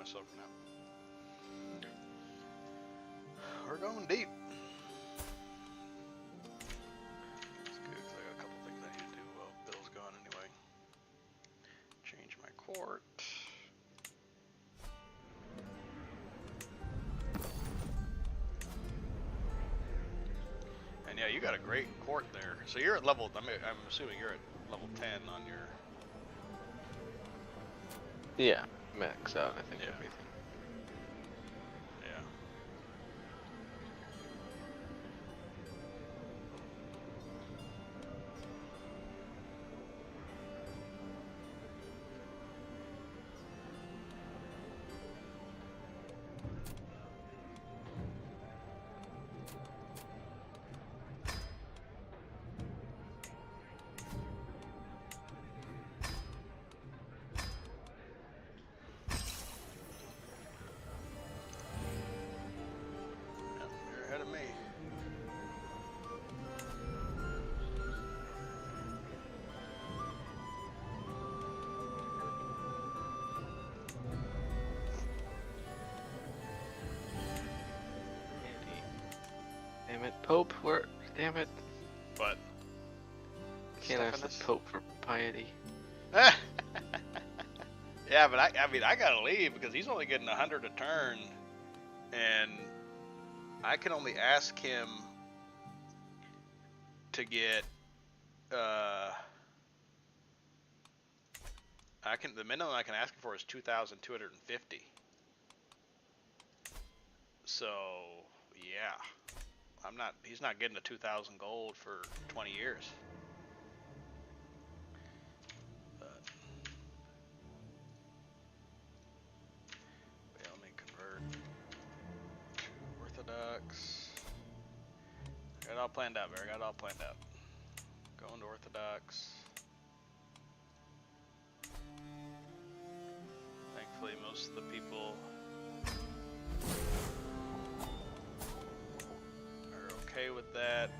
myself for now. We're going deep. That's good, because I got a couple things I need to do while Bill's gone anyway. Change my court. And yeah, you got a great court there. So you're at level, I'm assuming you're at level 10 on your... Yeah, max out, I think, Yeah. everything. Yeah. You're ahead of me. Damn it, Pope, where? Damn it. But Can't ask the Pope for piety. Yeah, but I mean, I gotta leave because he's only getting 100 a turn, and I can only ask him to get, the minimum I can ask him for is 2,250. So, yeah, he's not getting a 2,000 gold for 20 years. But, yeah, let me convert to Orthodox. I got it all planned out, Barry. I got it all planned out. Going to Orthodox. Thankfully, most of the people are okay with that.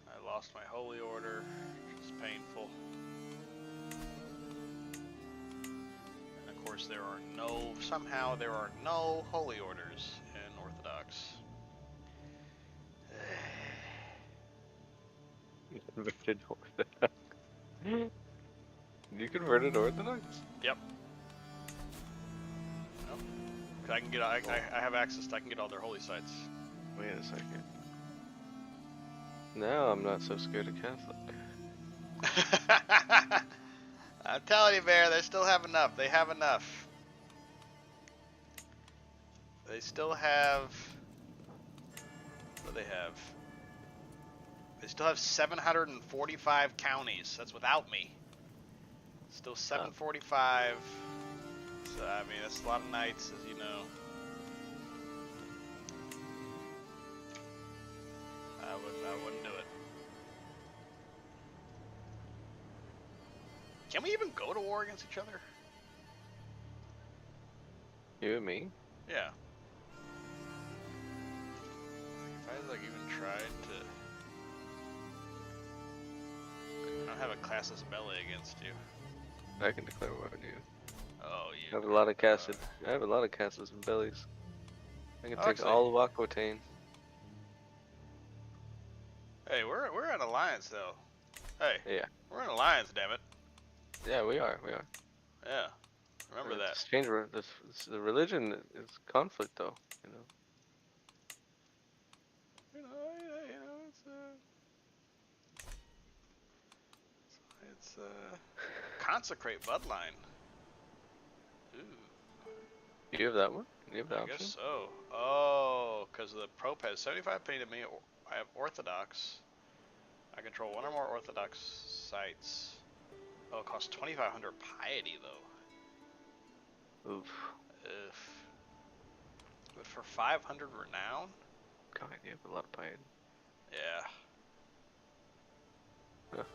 I lost my holy order, which is painful. And of course, somehow there are no holy orders in Orthodox. You converted Orthodox. You converted Orthodox? Yep. Nope. 'Cause I have access. I can get all their holy sites. Wait a second. Now I'm not so scared of Catholic. I'm telling you, Bear, they still have enough. They have enough. They still have... What do they have? They still have 745 counties. That's without me. Still 745. So, I mean, that's a lot of nights, as you know. I wouldn't do it. Can we even go to war against each other? You and me? Yeah. If I like even tried to... I don't have a classless melee against you. I can declare war on you. Oh, I have a lot of casted. I have a lot of castles and bellies. I can take actually, all of Aquitaine. Hey, we're in alliance though. Hey. Yeah. We're in alliance, damn it. Yeah, we are. We are. Yeah. Remember that. It's change. The religion is conflict, though. You know. It's consecrate bloodline. Ooh. You have that one? You have the I option? guess so. Oh, because the Pope has 75 penny to me. I have Orthodox. I control one or more Orthodox sites. Oh, it costs 2,500 piety though. Oof. But for 500 renown? God, you have a lot of piety. Yeah. Huh.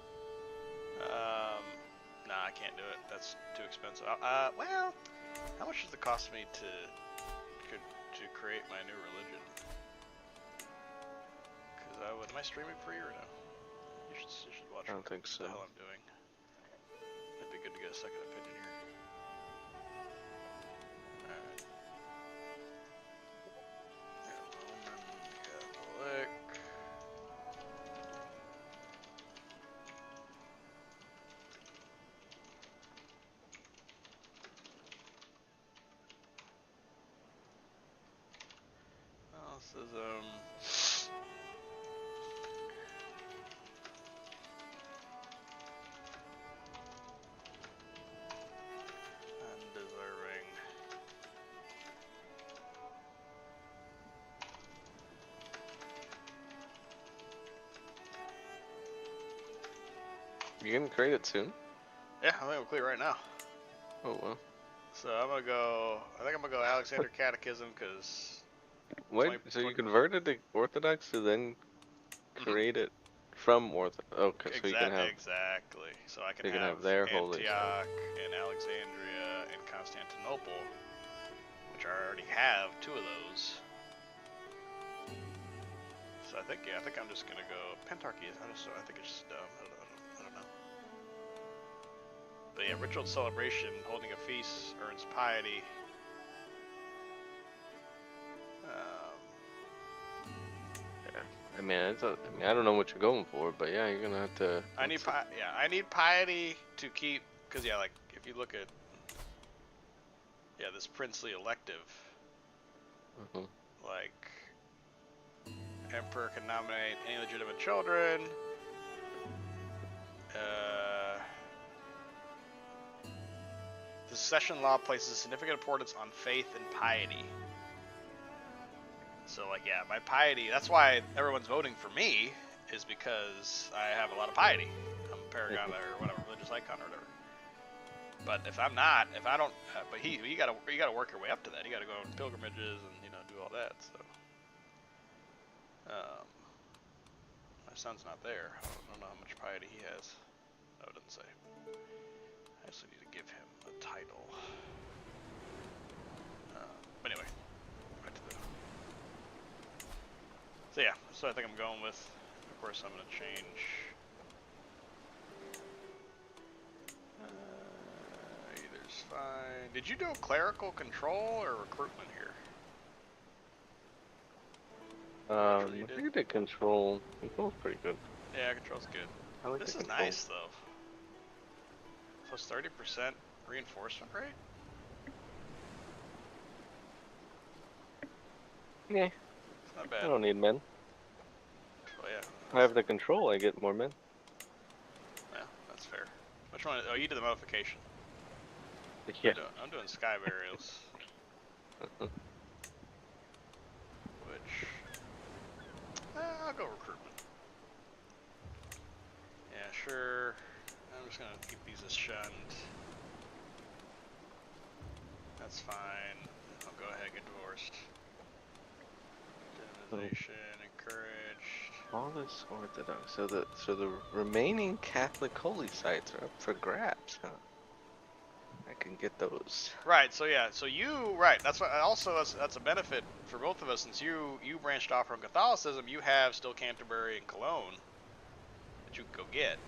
Nah, I can't do it. That's too expensive. Well, how much does it cost me to create my new religion? Because am I streaming free or no? You should watch. I don't think so. What the hell I'm doing. good to get a second opinion here. Alright. Yeah, Roman Catholic. Catholicism. Undeserving. You gonna create it soon? Yeah, I think we'll clear right now. Oh well. So I'm gonna go. I think I'm gonna go Alexander Catechism because. What? So you converted to Orthodox to then create it from Orthodox? Okay, so you can have. Exactly. So I can You can have have their holy Antioch and Alexandria and Constantinople, which I already have 2 of those. So I think I think I'm just gonna go Pentarchy. I think it's just dumb. I don't know. But yeah, ritual celebration, holding a feast earns piety. Yeah. I mean, I don't know what you're going for, but yeah, you're gonna have to. I need piety to keep, because yeah, like if you look at this princely elective, like emperor can nominate any legitimate children. The succession law places significant importance on faith and piety. So like yeah, my piety, that's why everyone's voting for me, is because I have a lot of piety. I'm a paragon or whatever, religious icon or whatever. But if I'm not, if I don't, but you gotta work your way up to that. You gotta go on pilgrimages and do all that. So, my son's not there. I don't know how much piety he has. No, it doesn't say. I actually need to give him a title. But anyway, back to the. So yeah, so I think I'm going with. Of course, I'm gonna change. Either's fine. Did you do clerical control or recruitment here? I think you did control. Control's pretty good. Yeah, control's good. I like this the is control. nice though. Plus 30% reinforcement rate? Yeah. It's not bad. I don't need men. Oh yeah. I have the control, I get more men. Yeah, that's fair. Which one? Oh, you did the modification. Yeah. I'm doing sky burials. Which... I'll go recruitment. Yeah, sure. I'm just gonna keep these as shunned. That's fine. I'll go ahead and get divorced. Divinization, encouraged. All this Orthodox. So the remaining Catholic holy sites are up for grabs, huh? I can get those. Right. So yeah. So that's what. Also, that's a benefit for both of us, since you branched off from Catholicism. You have still Canterbury and Cologne that you can go get.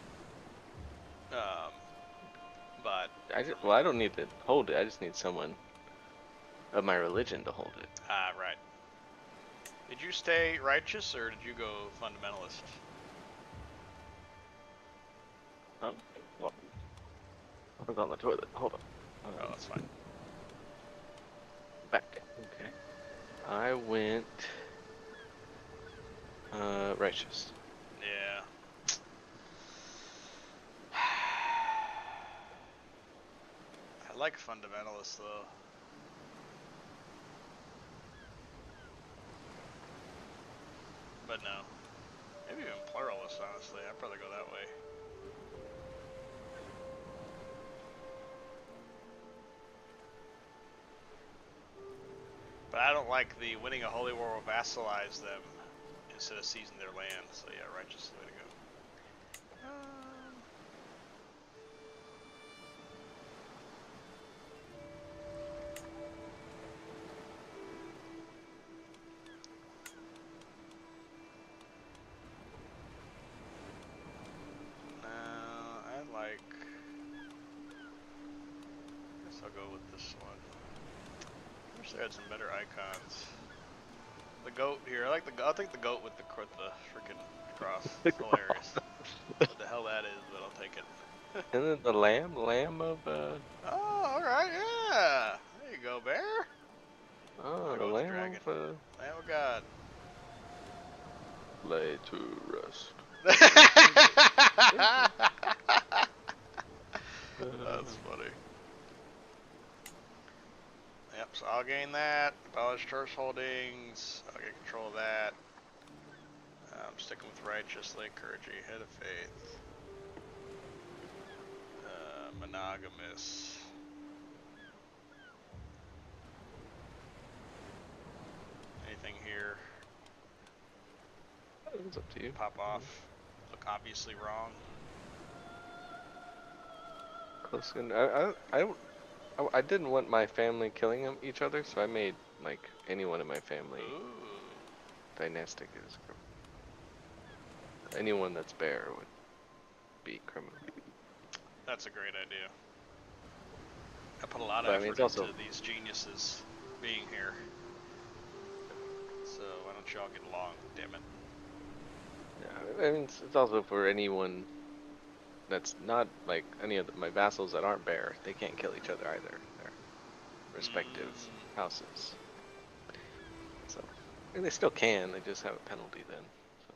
But I don't need to hold it. I just need someone of my religion to hold it. right. Did you stay righteous or did you go fundamentalist? Oh, well, I was on the toilet. Hold on. Oh, that's fine. Back. Okay. I went righteous. Yeah. I like fundamentalists though. But no. Maybe even pluralist, honestly. I'd probably go that way. But I don't like the winning a holy war will vassalize them instead of seizing their land. So yeah, righteous is the way to go. No, I like guess I'll go with this one. I wish they had some better icons. The goat here. I'll take the goat with the freaking cross. It's hilarious. What the hell that is, but I'll take it. And then the lamb of Oh, all right, yeah. There you go, bear. oh, I'll the go with the lamb dragon. of Lamb of God. lay to rest. That's funny. Yep, so I'll gain that. Abolish church holdings. I'll get control of that. I'm sticking with righteously, encouraging head of faith. Monogamous. Anything here? It's up to you. Pop off. Look obviously wrong. Close. And I didn't want my family killing each other, so I made like anyone in my family Ooh. dynastic is anyone that's bear would be criminal. That's a great idea. I put a lot of But I mean, effort it's also into these geniuses being here. So why don't y'all get along, damn it. yeah, I mean it's also for anyone that's not like any of my vassals that aren't bear. They can't kill each other either. Their respective houses. So and they still can. They just have a penalty then. So.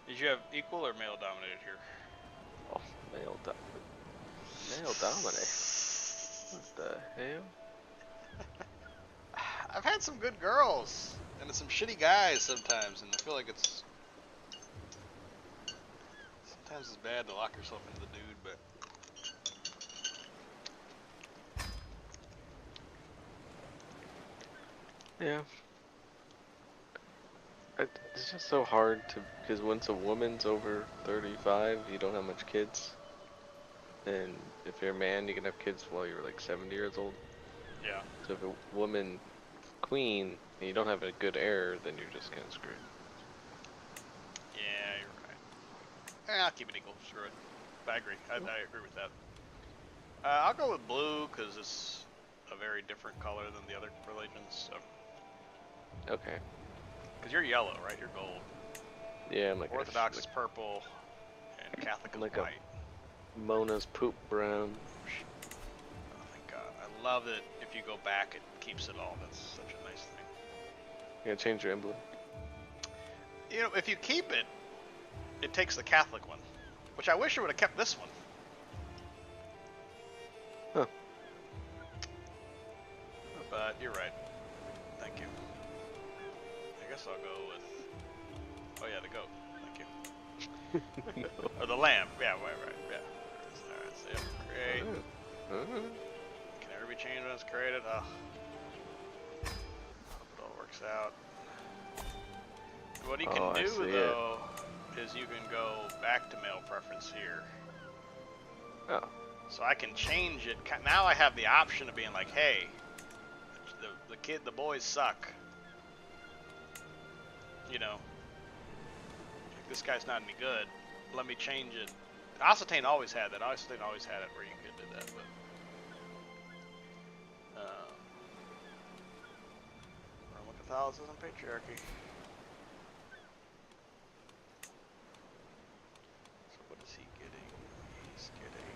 Did you have equal or male dominated here? Oh, male dominate. What the hell? I've had some good girls and some shitty guys sometimes, and I feel like sometimes it's bad to lock yourself into the dude, but Yeah. It's just so hard to because once a woman's over 35, you don't have much kids. And if you're a man, you can have kids while you're like 70 years old. yeah. So if a woman queen and you don't have a good heir, then you're just kind of screwed. Yeah, you're right. I'll keep it equal. Screw it. I agree. I agree with that. I'll go with blue because it's a very different color than the other religions. So. Okay. Because you're yellow, right? You're gold. Yeah, I'm like Orthodox is purple, and Catholic is like white. Mona's poop brown. Oh, thank God. I love it. If you go back, it keeps it all. That's such a nice thing. You gotta change your emblem. You know, if you keep it, it takes the Catholic one, which I wish it would have kept this one. Huh. But you're right. Thank you. I guess I'll go with. Oh yeah, the goat. Thank you. Or the lamb. Yeah, right. Yeah. Alright, so yeah, great. Can everybody change when it's created? Oh. Hope it all works out. What you can do though is you can go back to male preference here. Oh. So I can change it. Now I have the option of being like, hey, the boys suck. You know, like, this guy's not any good. Let me change it. Ocetane always had that. Ocetane always had it where you could do that, but Roman Catholicism, patriarchy. So what is he getting? He's getting.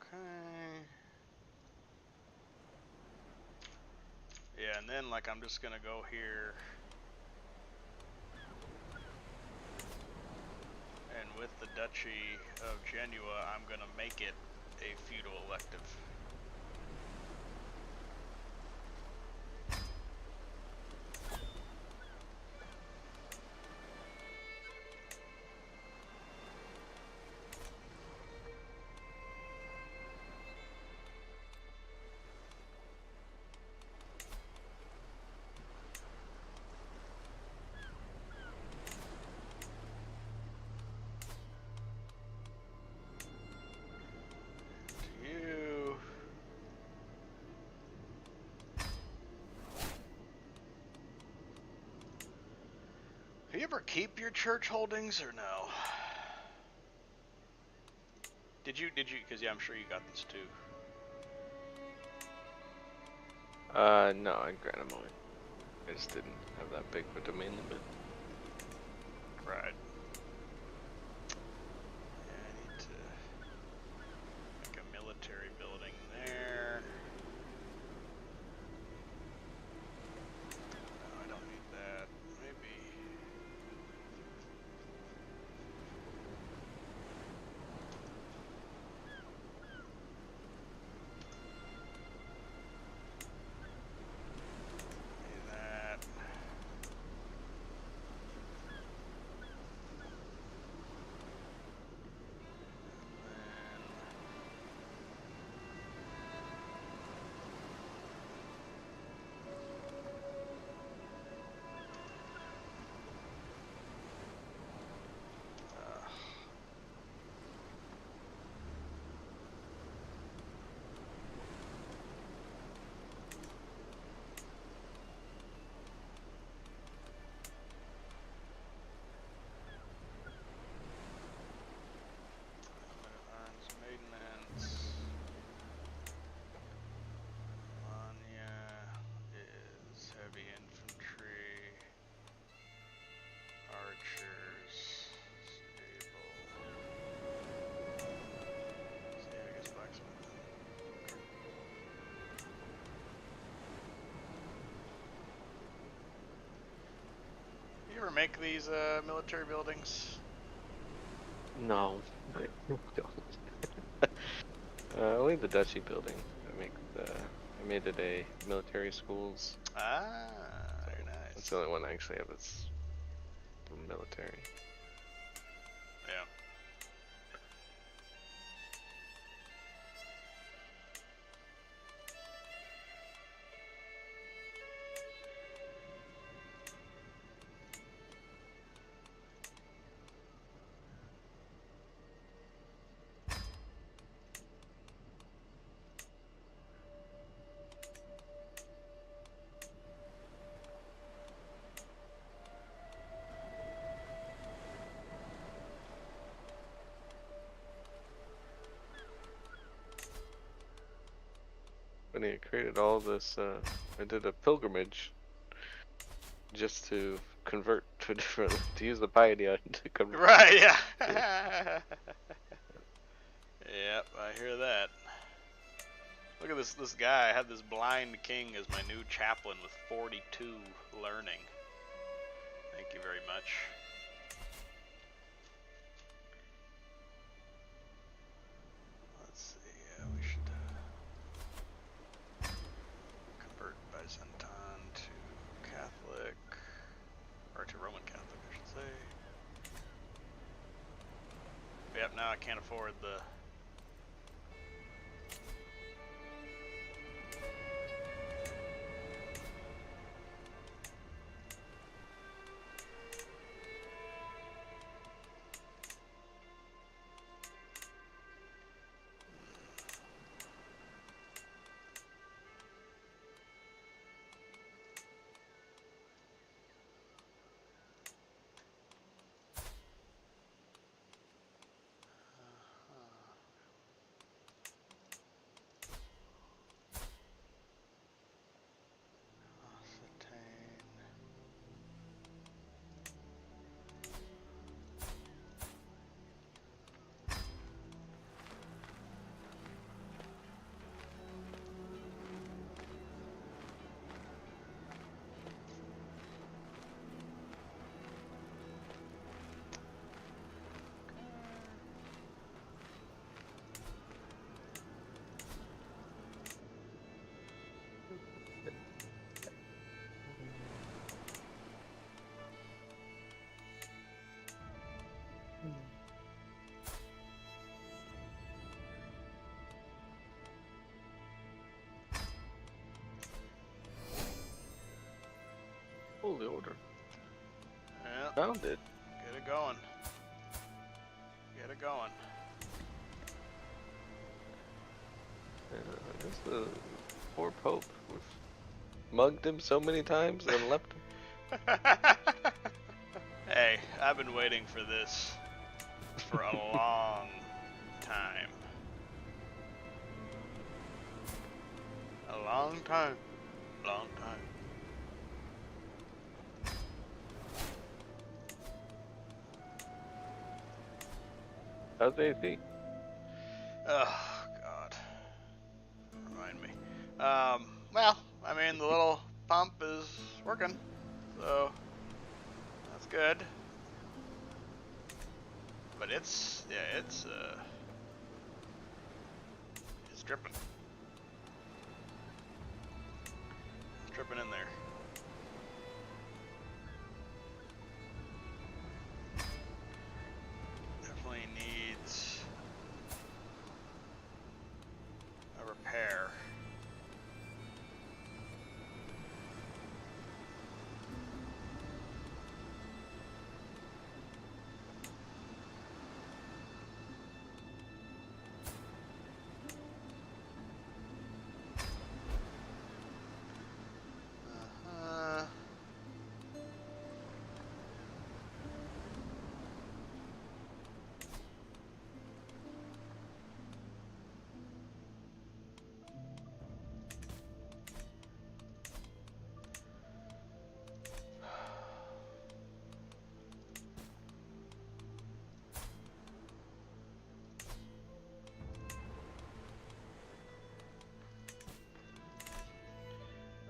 Okay. Yeah, and then like I'm just gonna go here, and with the Duchy of Genua, I'm gonna make it a feudal elective. ever keep your church holdings or no? Did you? Because yeah, I'm sure you got these too. No, I grant them away. I just didn't have that big of a domain limit. Right. Yeah, I need to make a military building there. No, I don't need that. Maybe. Need that. Arms maintenance. Manya is heavy infantry. Archers. Stable. See, I guess blacksmith. You ever make these military buildings? No, I don't. Only the duchy building. I made it a military schools. Ah, So very that's nice. the only one I actually have that's military. Yeah. When I created all this, I did a pilgrimage just to convert to different, to use the Pioneer to convert. Right, yeah. Yep, I hear that. Look at this guy. I had this blind king as my new chaplain with 42 learning. Thank you very much. Let's see, we should convert Byzantine to Catholic, or to Roman Catholic, I should say. Yep, now I can't afford the... Holy order. Yep, Found it. get it going. Get it going. I guess the poor Pope mugged him so many times and left him. Hey, I've been waiting for this for a long time. A long time. Long time. How's AC? Oh, God. Remind me. Well, I mean, the little pump is working, so that's good. But it's, yeah, it's dripping. It's dripping in there. Definitely needs a repair. Uh-huh.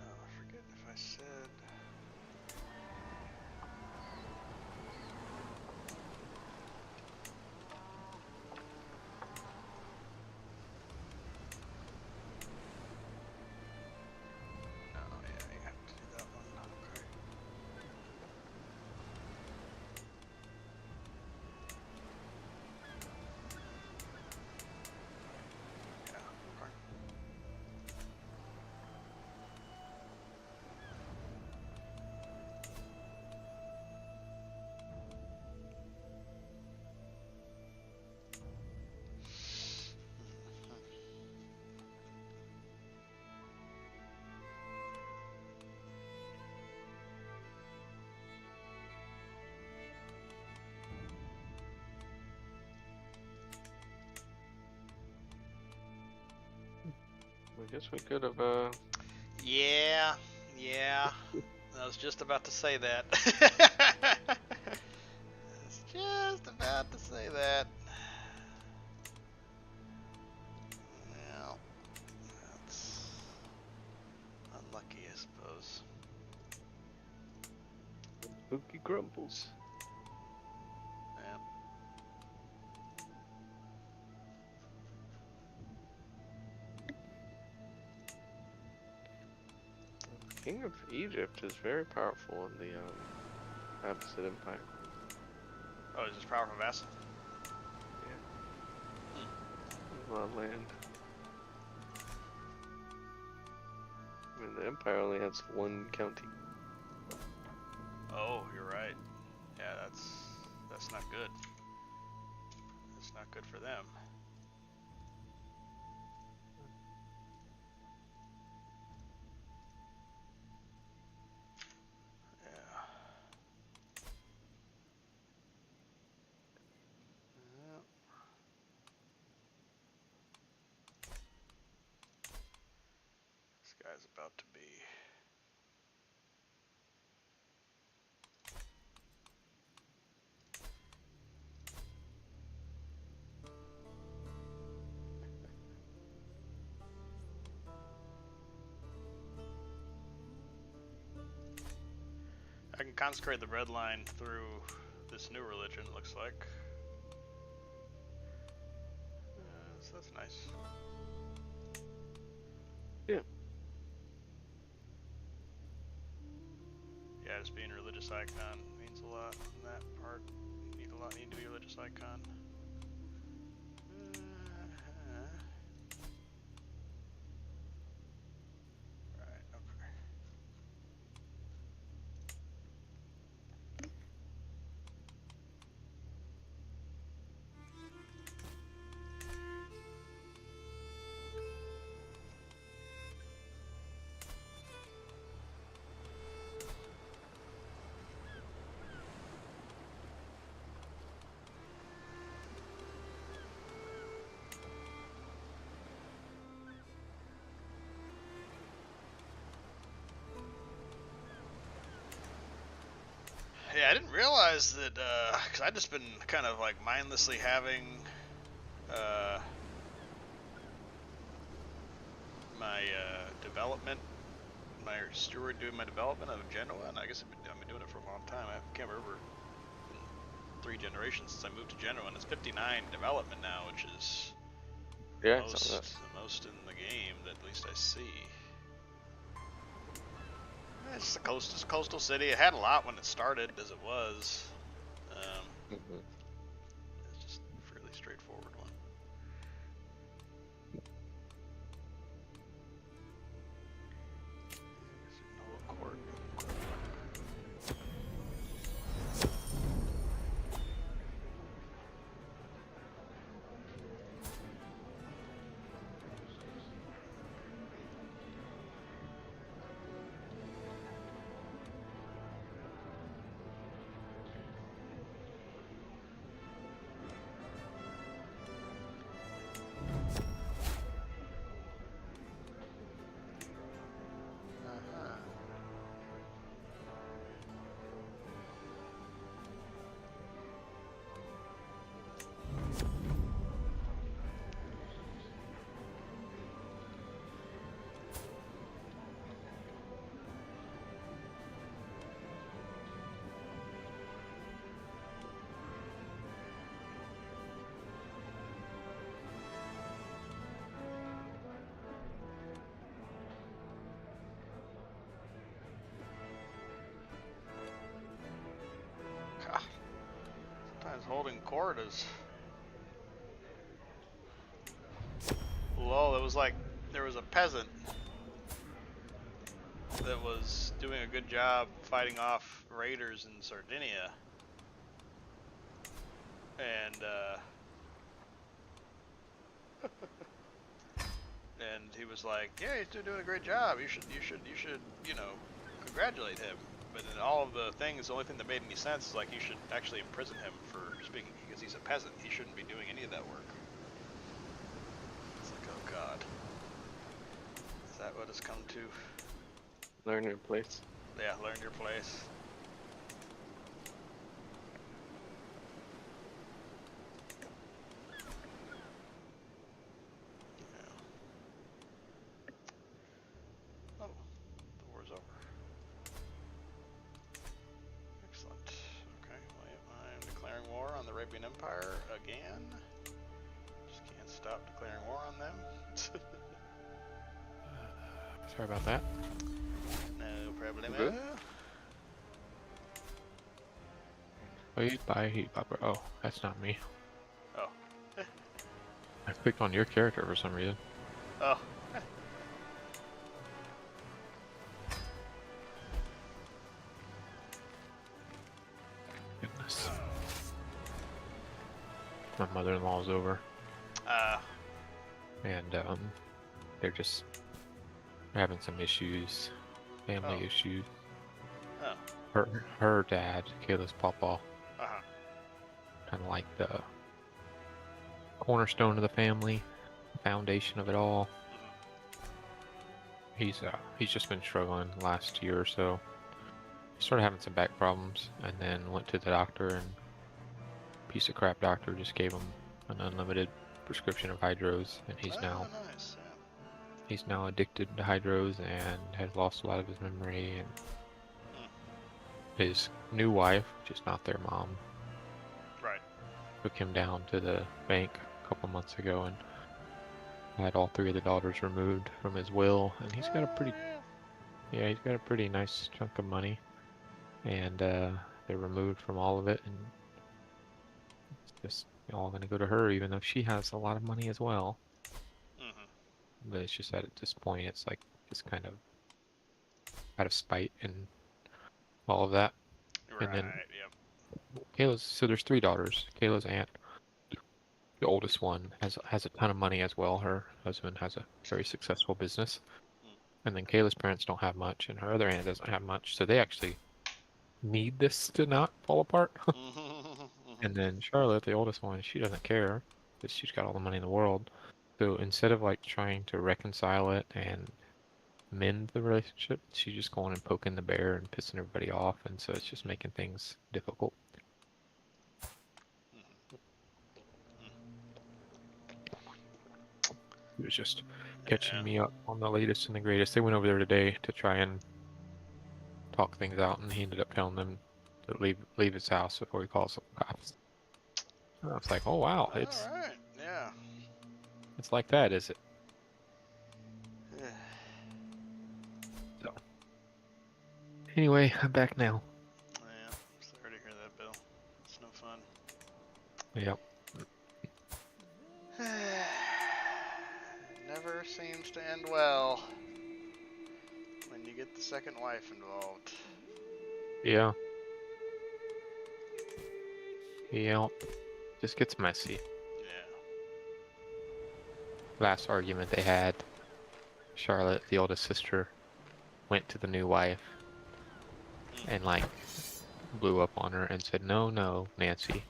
Oh, I forget if I said. Oh, yeah, you have to do that one. Okay. Yeah, okay. I guess we could have, Yeah, yeah. I was just about to say that. I was just about to say that. Well, that's unlucky, I suppose. Spooky Grumbles. Yeah. King of Egypt is very powerful in the, Abbasid Empire. Oh, is this powerful vassal? Yeah. Hmm. A lot of land. I mean, the Empire only has one county. Oh, you're right. Yeah, that's not good. That's not good for them. Yeah. Well, this guy's about to be. I can consecrate the red line through this new religion, it looks like. So that's nice. Yeah. Yeah, just being a religious icon means a lot in that part. You need to be a religious icon. Right, okay. realized that, because I've just been kind of like mindlessly having my development, my steward doing my development of Genoa, and I guess I've been doing it for a long time. I can't remember 3 generations since I moved to Genoa, and it's 59 development now, which is Yeah, the most in the game that at least I see. It's a coastal city. It had a lot when it started, as it was. It's just a fairly straightforward one. No court. God, sometimes holding court is low. It was like there was a peasant that was doing a good job fighting off raiders in Sardinia, and and he was like, "Yeah, he's doing a great job. You should, congratulate him." But in all of the things, the only thing that made any sense is like you should actually imprison him for speaking because he's a peasant. He shouldn't be doing any of that work. It's like, oh God, is that what it's come to? Learn your place. Yeah, learn your place. Oh, the war's over. Excellent. Okay, well, I'm declaring war on the Arabian Empire again. Just can't stop declaring war on them. Sorry about that. No problem. Good. Oh, that's not me. Oh. I clicked on your character for some reason. Oh. Goodness. My mother-in-law's over, and they're just having some issues, family issues. Oh. Her dad, Kayla's papa, Uh-huh. kind of like the cornerstone of the family, foundation of it all. He's just been struggling the last year or so. He started having some back problems, and then went to the doctor, and piece of crap doctor just gave him an unlimited prescription of hydros, and he's nice. Yeah. he's now addicted to hydros and has lost a lot of his memory. And his new wife, which is not their mom, Right. took him down to the bank a couple months ago and had all 3 of the daughters removed from his will, and he's got a pretty nice chunk of money, and they're removed from all of it, and it's just all going to go to her, even though she has a lot of money as well. But it's just that at this point, it's like just kind of out of spite and all of that. Right. And then Yep. so there's 3 daughters. Kayla's aunt, the oldest one, has a ton of money as well. Her husband has a very successful business. And then Kayla's parents don't have much, and her other aunt doesn't have much. So they actually need this to not fall apart. And then Charlotte, the oldest one, she doesn't care because she's got all the money in the world. So instead of like trying to reconcile it and mend the relationship, she's just going and poking the bear and pissing everybody off, and so it's just making things difficult. He was just catching me up on the latest and the greatest. They went over there today to try and talk things out, and he ended up telling them to leave his house before he calls the cops. And I was like, oh wow, it's Alright, yeah. like that, is it? So anyway, I'm back now. Yeah, sorry to hear that, Bill. It's no fun. Yep. Never seems to end well when you get the second wife involved. Yeah. Yep. Just gets messy. Yeah. Last argument they had, Charlotte, the oldest sister, went to the new wife and like blew up on her and said, no, Nancy,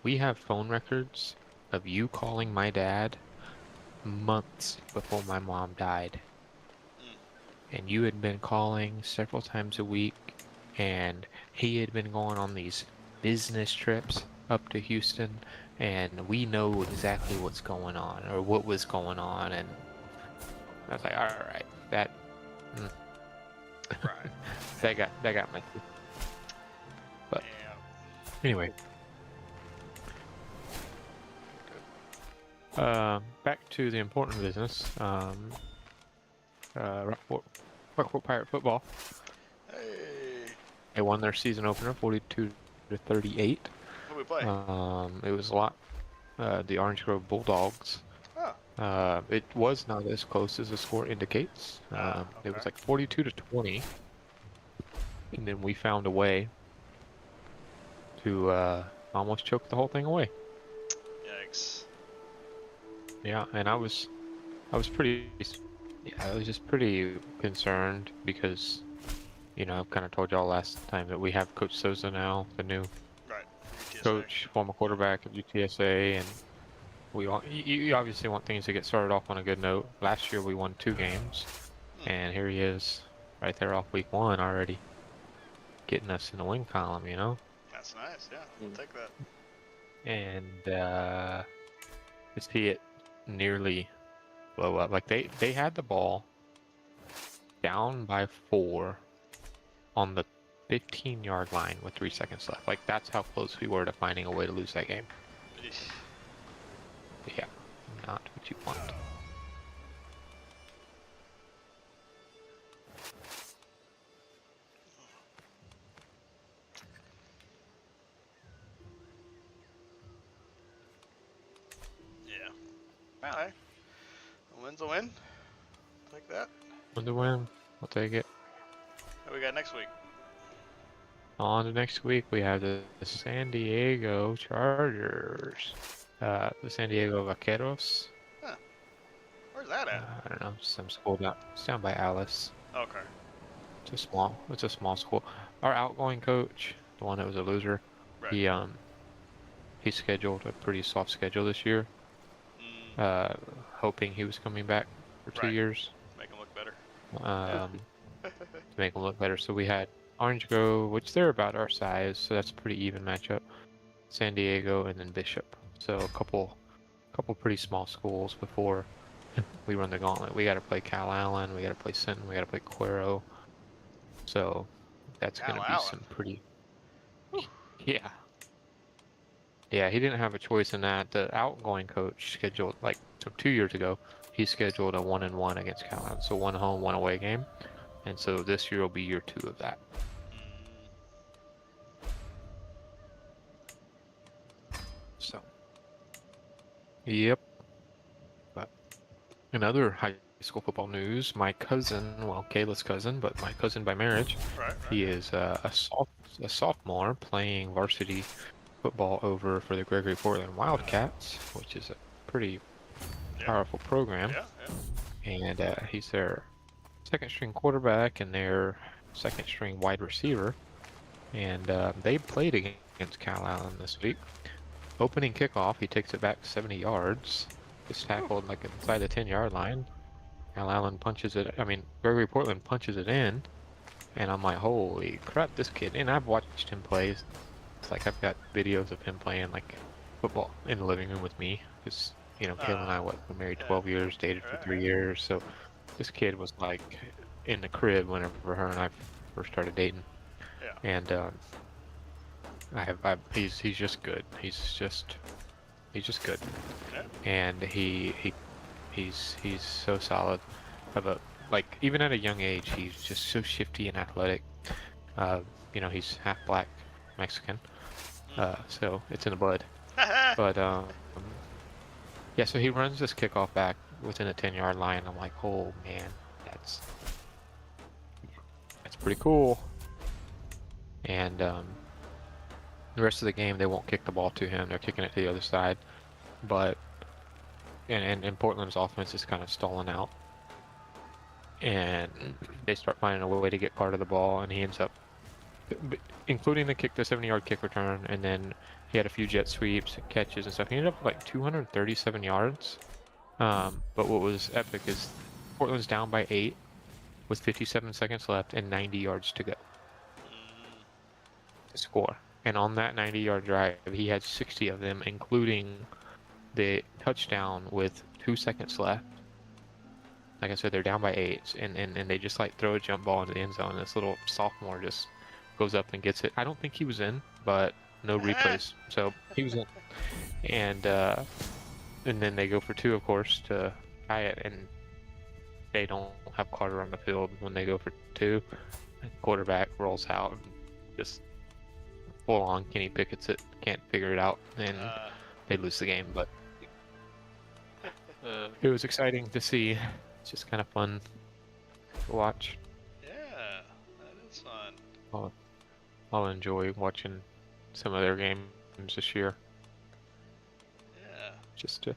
we have phone records of you calling my dad months before my mom died. And you had been calling several times a week, and he had been going on these business trips up to Houston, and we know exactly what's going on, or what was going on, and I was like, all right, that Right. that got messy. But Yeah. anyway, back to the important business. Rockport Pirate football. Hey. They won their season opener, 42-38. Who we play? It was a lot. The Orange Grove Bulldogs. Oh. It was not as close as the score indicates. It was like 42-20, and then we found a way to almost choke the whole thing away. Yikes. Yeah, and I was pretty, yeah, I was just pretty concerned because, you know, I've kind of told y'all last time that we have Coach Souza now, the new Right. UTSA. coach, former quarterback of UTSA, and we want, you obviously want things to get started off on a good note. Last year we won 2 games, and here he is, right there off week 1 already, getting us in the win column, you know? That's nice, yeah. We'll take that. And to see it nearly blow up. Like they had the ball down by 4 on the 15-yard line with 3 seconds left. Like that's how close we were to finding a way to lose that game. Eesh. Yeah, not what you want. Yeah. Well, hey. A win's a win. Take that. Win to win. We'll take it. What we got next week? On to next week, we have the San Diego Chargers. The San Diego Vaqueros. Huh. Where's that at? I don't know, some school down. It's down by Alice. Okay. It's a small school. Our outgoing coach, the one that was a loser, Right. he scheduled a pretty soft schedule this year. Hoping he was coming back for 2 years. Make him look better. To make him look better. So we had Orange Grove, which they're about our size, so that's a pretty even matchup. San Diego, and then Bishop. So a couple pretty small schools before we run the gauntlet. We got to play Cal Allen, we got to play Sinton, we got to play Cuero. So that's going to be some pretty. Yeah. Yeah, he didn't have a choice in that. The outgoing coach scheduled, like, so 2 years ago, he scheduled a 1-1 against Cal Allen. So 1 home, 1 away game. And so this year will be year 2 of that. So, yep. But in other high school football news, my cousin, well, Kayla's cousin, but my cousin by marriage, he is a sophomore playing varsity football over for the Gregory Portland Wildcats, which is a pretty powerful program. And he's their second string quarterback and their second string wide receiver. And they played against Cal Allen this week. Opening kickoff, he takes it back 70 yards. It's tackled like inside the 10-yard line. Cal Allen punches it. I mean, Gregory Portland punches it in. And I'm like, holy crap, this kid. And I've watched him play. It's like I've got videos of him playing like football in the living room with me. Because, you know, Kayla and I, were married yeah. 12 years, dated for Right, 3 years. So this kid was like in the crib whenever her and I first started dating. Yeah. And he's just good. He's just good. Yeah. And he's so solid. But like even at a young age, he's just so shifty and athletic. You know, he's half black Mexican, so it's in the blood. But yeah, so he runs this kickoff back within a 10-yard line. I'm like, oh man, that's pretty cool. And the rest of the game, they won't kick the ball to him. They're kicking it to the other side. But and Portland's offense is kind of stalling out. And they start finding a way to get part of the ball, and he ends up, including the 70-yard kick return, and then he had a few jet sweeps and catches and stuff. He ended up with like 237 yards. But what was epic is Portland's down by 8 with 57 seconds left and 90 yards to go to score. And on that 90-yard drive, he had 60 of them, including the touchdown with 2 seconds left. Like I said, they're down by 8, and they just like throw a jump ball into the end zone. This little sophomore just goes up and gets it. I don't think he was in, but no replays, so he was in. And then they go for 2, of course, to tie it, and they don't have Carter on the field when they go for 2. And quarterback rolls out, and just full on Kenny Pickett's it, can't figure it out, and they lose the game. But it was exciting to see. It's just kind of fun to watch. Yeah, that is fun. I'll enjoy watching some of their games this year. Yeah, Just to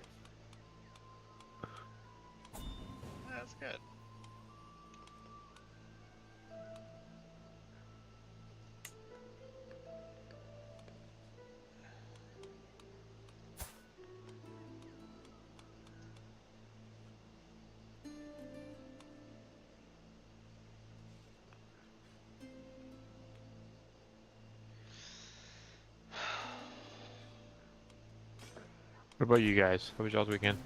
that's good. What about you guys? What was y'all's weekend?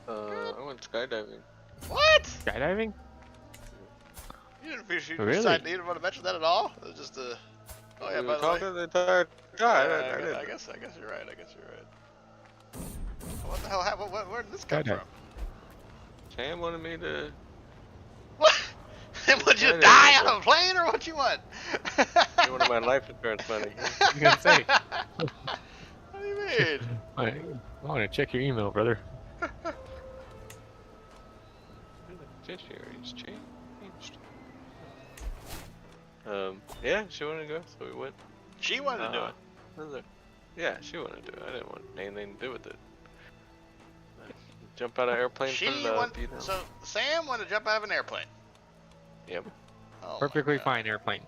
I went skydiving. What? Skydiving? You didn't finish. You Really? decided you didn't want to mention that at all? It was just a. Oh yeah, We by were the way. talking the entire time. Yeah, I guess you're right. I guess you're right. What the hell happened? Where did this come Skydiving. from? Sam wanted me to. What? Would you I die didn't. on a plane or what you want? He wanted my life insurance money. You gonna say? What do you mean? I want to check your email, brother. Beneficiaries changed. Yeah, she wanted to go, so we went. She wanted to do it. Yeah, she wanted to do it. I didn't want anything to do with it. Jump out of an airplane She for the wanted. you know. So Sam wanted to jump out of an airplane. Yep. Oh my Perfectly God. fine airplane.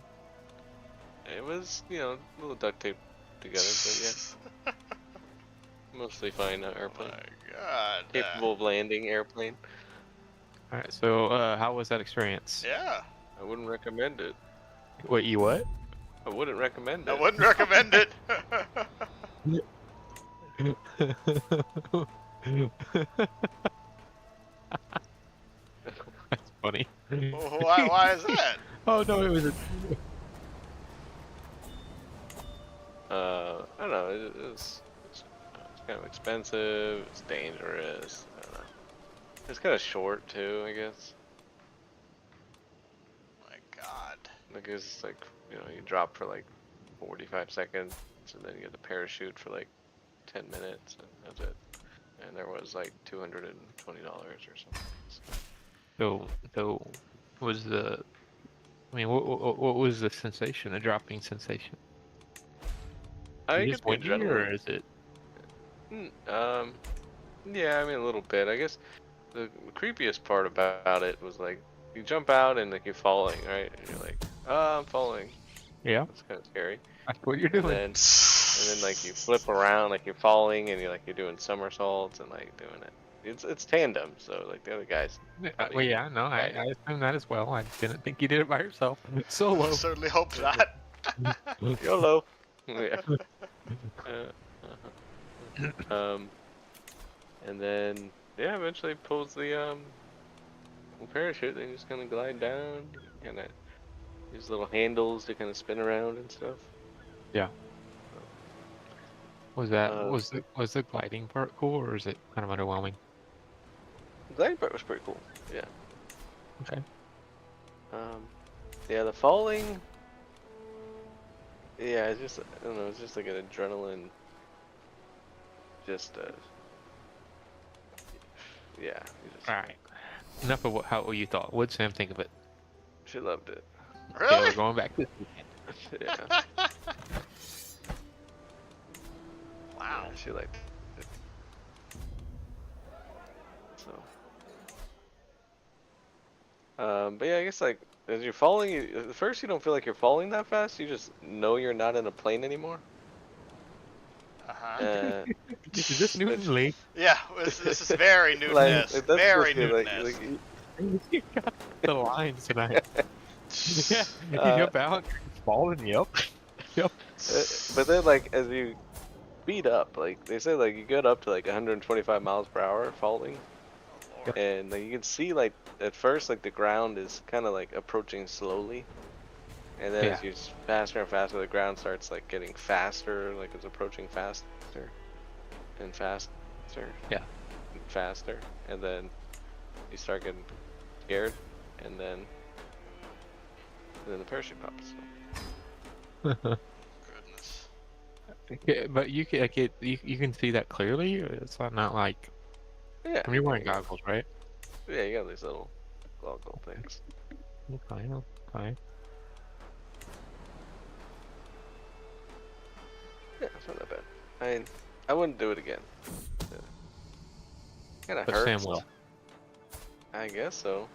It was, you know, a little duct tape together, but yeah. Mostly fine Oh airplane. my God. Capable of landing airplane. All right. So, how was that experience? Yeah. I wouldn't recommend it. What you what? I wouldn't recommend it. I wouldn't recommend it. That's funny. Why is that? Oh no, it was a. I don't know. It's kind of expensive. It's dangerous. I don't know. It's kind of short too, I guess. My God. Like it's like, you know, you drop for like 45 seconds, and then you get the parachute for like 10 minutes, and that's it. And there was like $220 or something. So was the. I mean, what was the sensation? The dropping sensation? I Is think it it's windy or is it? Yeah, I mean a little bit. I guess the creepiest part about it was like you jump out and like you're falling, right? And you're like, oh, I'm falling. Yeah, That's kind of scary. that's what you're And doing. then like you flip around like you're falling and you're doing somersaults and like doing it. It's tandem, so like the other guys. Well, yeah, no, I assume that as well. I didn't think you did it by yourself. Solo. Certainly hope not. YOLO. Yeah. And then, yeah, eventually pulls the parachute. They just kind of glide down. Kind of use little handles to kind of spin around and stuff. Yeah. Was Uh, the gliding part cool, or is it kind of underwhelming? the gliding part was pretty cool. Yeah. Okay. Yeah, the falling. Yeah, it's just, I don't know, it's just like an adrenaline. Just, yeah. All right. Enough of how you thought. What'd Sam think of it? She loved it. Okay, we're Really? going back this weekend. Yeah. Wow. Yeah, she liked it. So. But yeah, I guess like as you're falling, at first you don't feel like you're falling that fast. You just know you're not in a plane anymore. Uh-huh. Uh, Is this which, Newton Lee? Yeah, this is very like Newton-esque. that's Very supposed to be Newton-esque. You got the lines tonight. Yeah, you uh, jump out, falling. Yep. Yep. but then like as you speed up, like they say, like you get up to like 125 miles per hour falling, Oh, Lord. and like you can see like at first like the ground is kind of like approaching slowly. And then Yeah. as you faster and faster, the ground starts like getting faster, like it's approaching faster and faster. Yeah. And faster, and then you start getting scared, and then the parachute pops. Goodness. Okay, but you can like you can see that clearly. It's not like Yeah. I mean, you're wearing goggles, right? Yeah, you got these little goggle things. Okay. Okay. Yeah, it's not that bad. I mean, I wouldn't do it again. Kind of But hurts. Sam will. I guess so.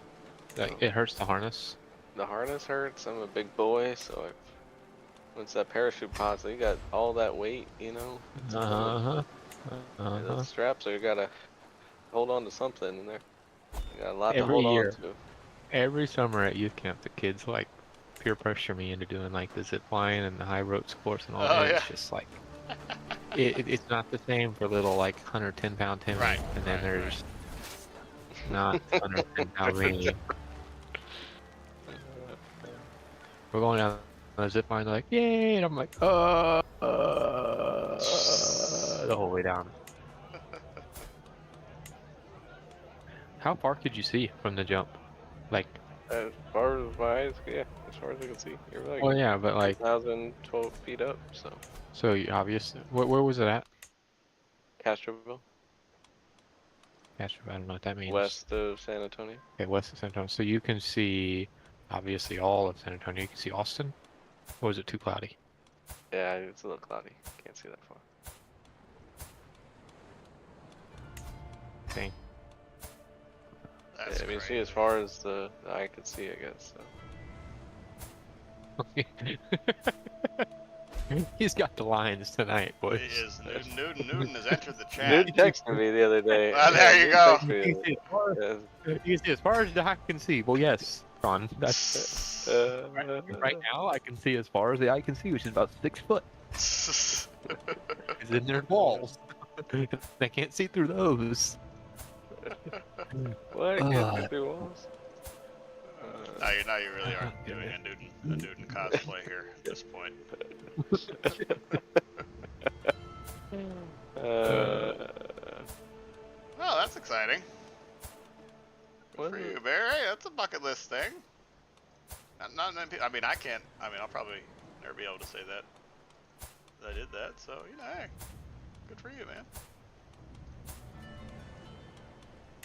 Like it hurts the harness. The harness hurts. I'm a big boy, so once that parachute pops, you got all that weight, you know. And the straps, so you gotta hold on to something in there. You got a lot to Every hold on year, to. every summer at youth camp, the kids like peer pressure me into doing like the zip line and the high ropes course and all Oh, that. yeah. It's just like it's not the same for little like 110-pound Timmy, Right, and then right, there's not 110-pound me. We're going down the zip line, like yay, and I'm like the whole way down. How far could you see from the jump? Like, As far as my eyes, yeah, as far as I can see, you're like oh yeah, but like 1,012 feet up. So you obvious. Where was it at? Castroville, Gosh, I don't know what that means. west of San Antonio. Okay, west of San Antonio. So you can see, obviously, all of San Antonio. You can see Austin? Or is it too cloudy? Yeah, it's a little cloudy. Can't see that far. Dang. That's Yeah, I mean, great. see as far as the eye could see, I guess. So. He's got the lines tonight, boys. He is. Newton has entered the chat. Newton texted me the other day. Ah, there you go. You can see as far as the eye can see. Well, yes, Ron. That's right now. I can see as far as the eye can see, which is about 6 foot. It's in their walls. They can't see through those. What? Can't see through walls? Now you really are doing a Newton cosplay here at this point. Oh, that's exciting. Good for you, Barry. That's a bucket list thing. Not many people. I mean, I can't. I mean, I'll probably never be able to say that I did that. So you know, hey, good for you, man.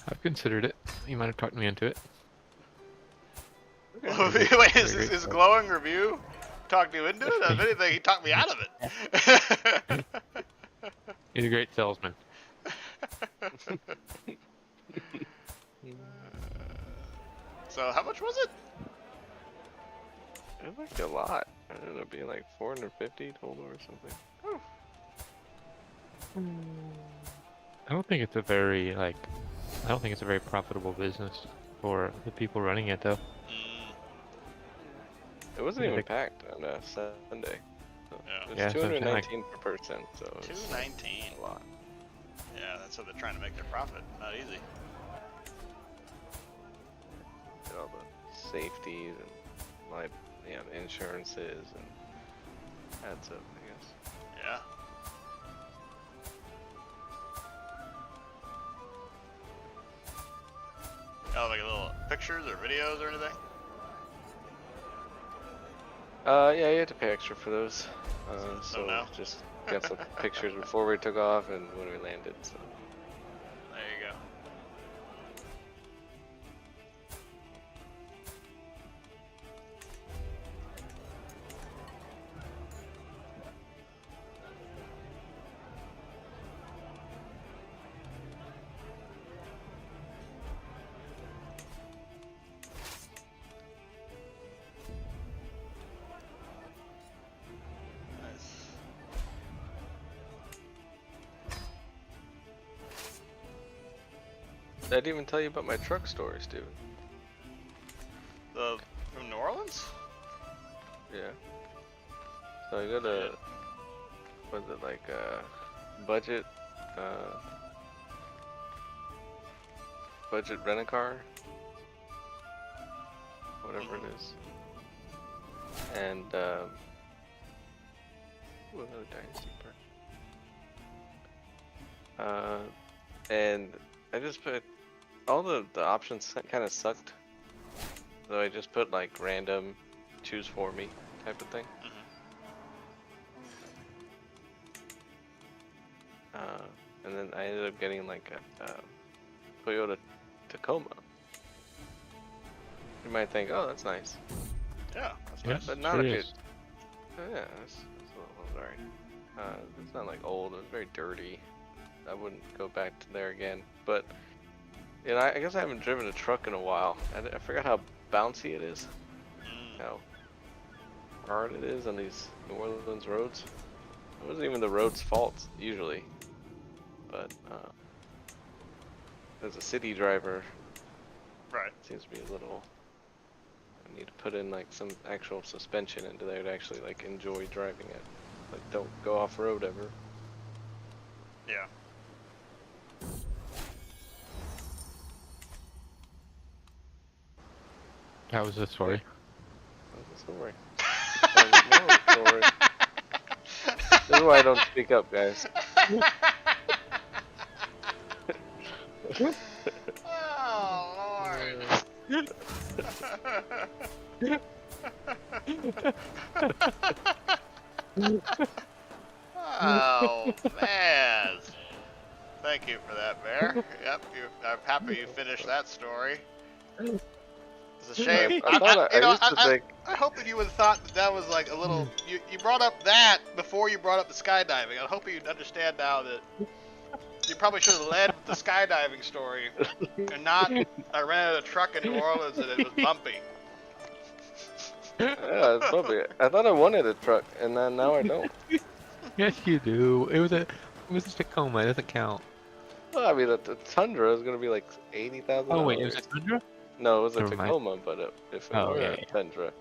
I've considered it. You might have talked me into it. Wait, is his glowing review talked you into it? If anything, he talked me out of it. He's a great salesman. So how much was it? It looked a lot. It ended up being like 450 total or something. I don't think it's a very I don't think it's a very profitable business for the people running it though. It wasn't even packed on a Sunday. So Yeah. it's Yeah, so it's 219 per person. So 219. a lot. Yeah. Yeah, that's how they're trying to make their profit. Not easy. And all the safeties and insurances and adds up, I guess. Yeah. Oh, like little pictures or videos or anything? Yeah, you had to pay extra for those. So now? Just got some pictures before we took off and when we landed. So. There you go. Nice. I didn't even tell you about my truck story, Steven. From New Orleans? Yeah. So I got a, was it like a budget rent-a-car? Whatever it is. And, ooh, another dynasty perk. And I just put, all the options kind of sucked. So I just put like random, choose for me type of thing. And then I ended up getting like a Toyota Tacoma. You might think, oh, that's nice. Yeah, that's Yeah, nice. But not sure if is. it. Yeah, it's a little alright. It's not like old. It's very dirty. I wouldn't go back to there again. But I guess I haven't driven a truck in a while. I forgot how bouncy it is. How hard it is on these New Orleans roads. It wasn't even the road's fault usually. But as a city driver, Right. it seems to be a little. I need to put in like some actual suspension into there to actually like enjoy driving it. Like don't go off road ever. Yeah. That was the story. That's the story. Story. This is why I don't speak up, guys. Oh, Lord. Oh, man. Thank you for that, Bear. Yep, I'm happy you finished that story. It's a shame. I hope that you would have thought that was like a little. You brought up that before you brought up the skydiving. I hope you'd understand now that you probably should have led with the skydiving story and not. I rented a truck in New Orleans and it was bumpy. Yeah, it's bumpy. I thought I wanted a truck, and then now I don't. Yes, you do. It was a Tacoma. It doesn't count. Well, I mean, the Tundra is gonna be like $80,000. Oh wait, it was a Tundra. No, it was a Never mind. Tacoma, but if it were yeah, a Tundra,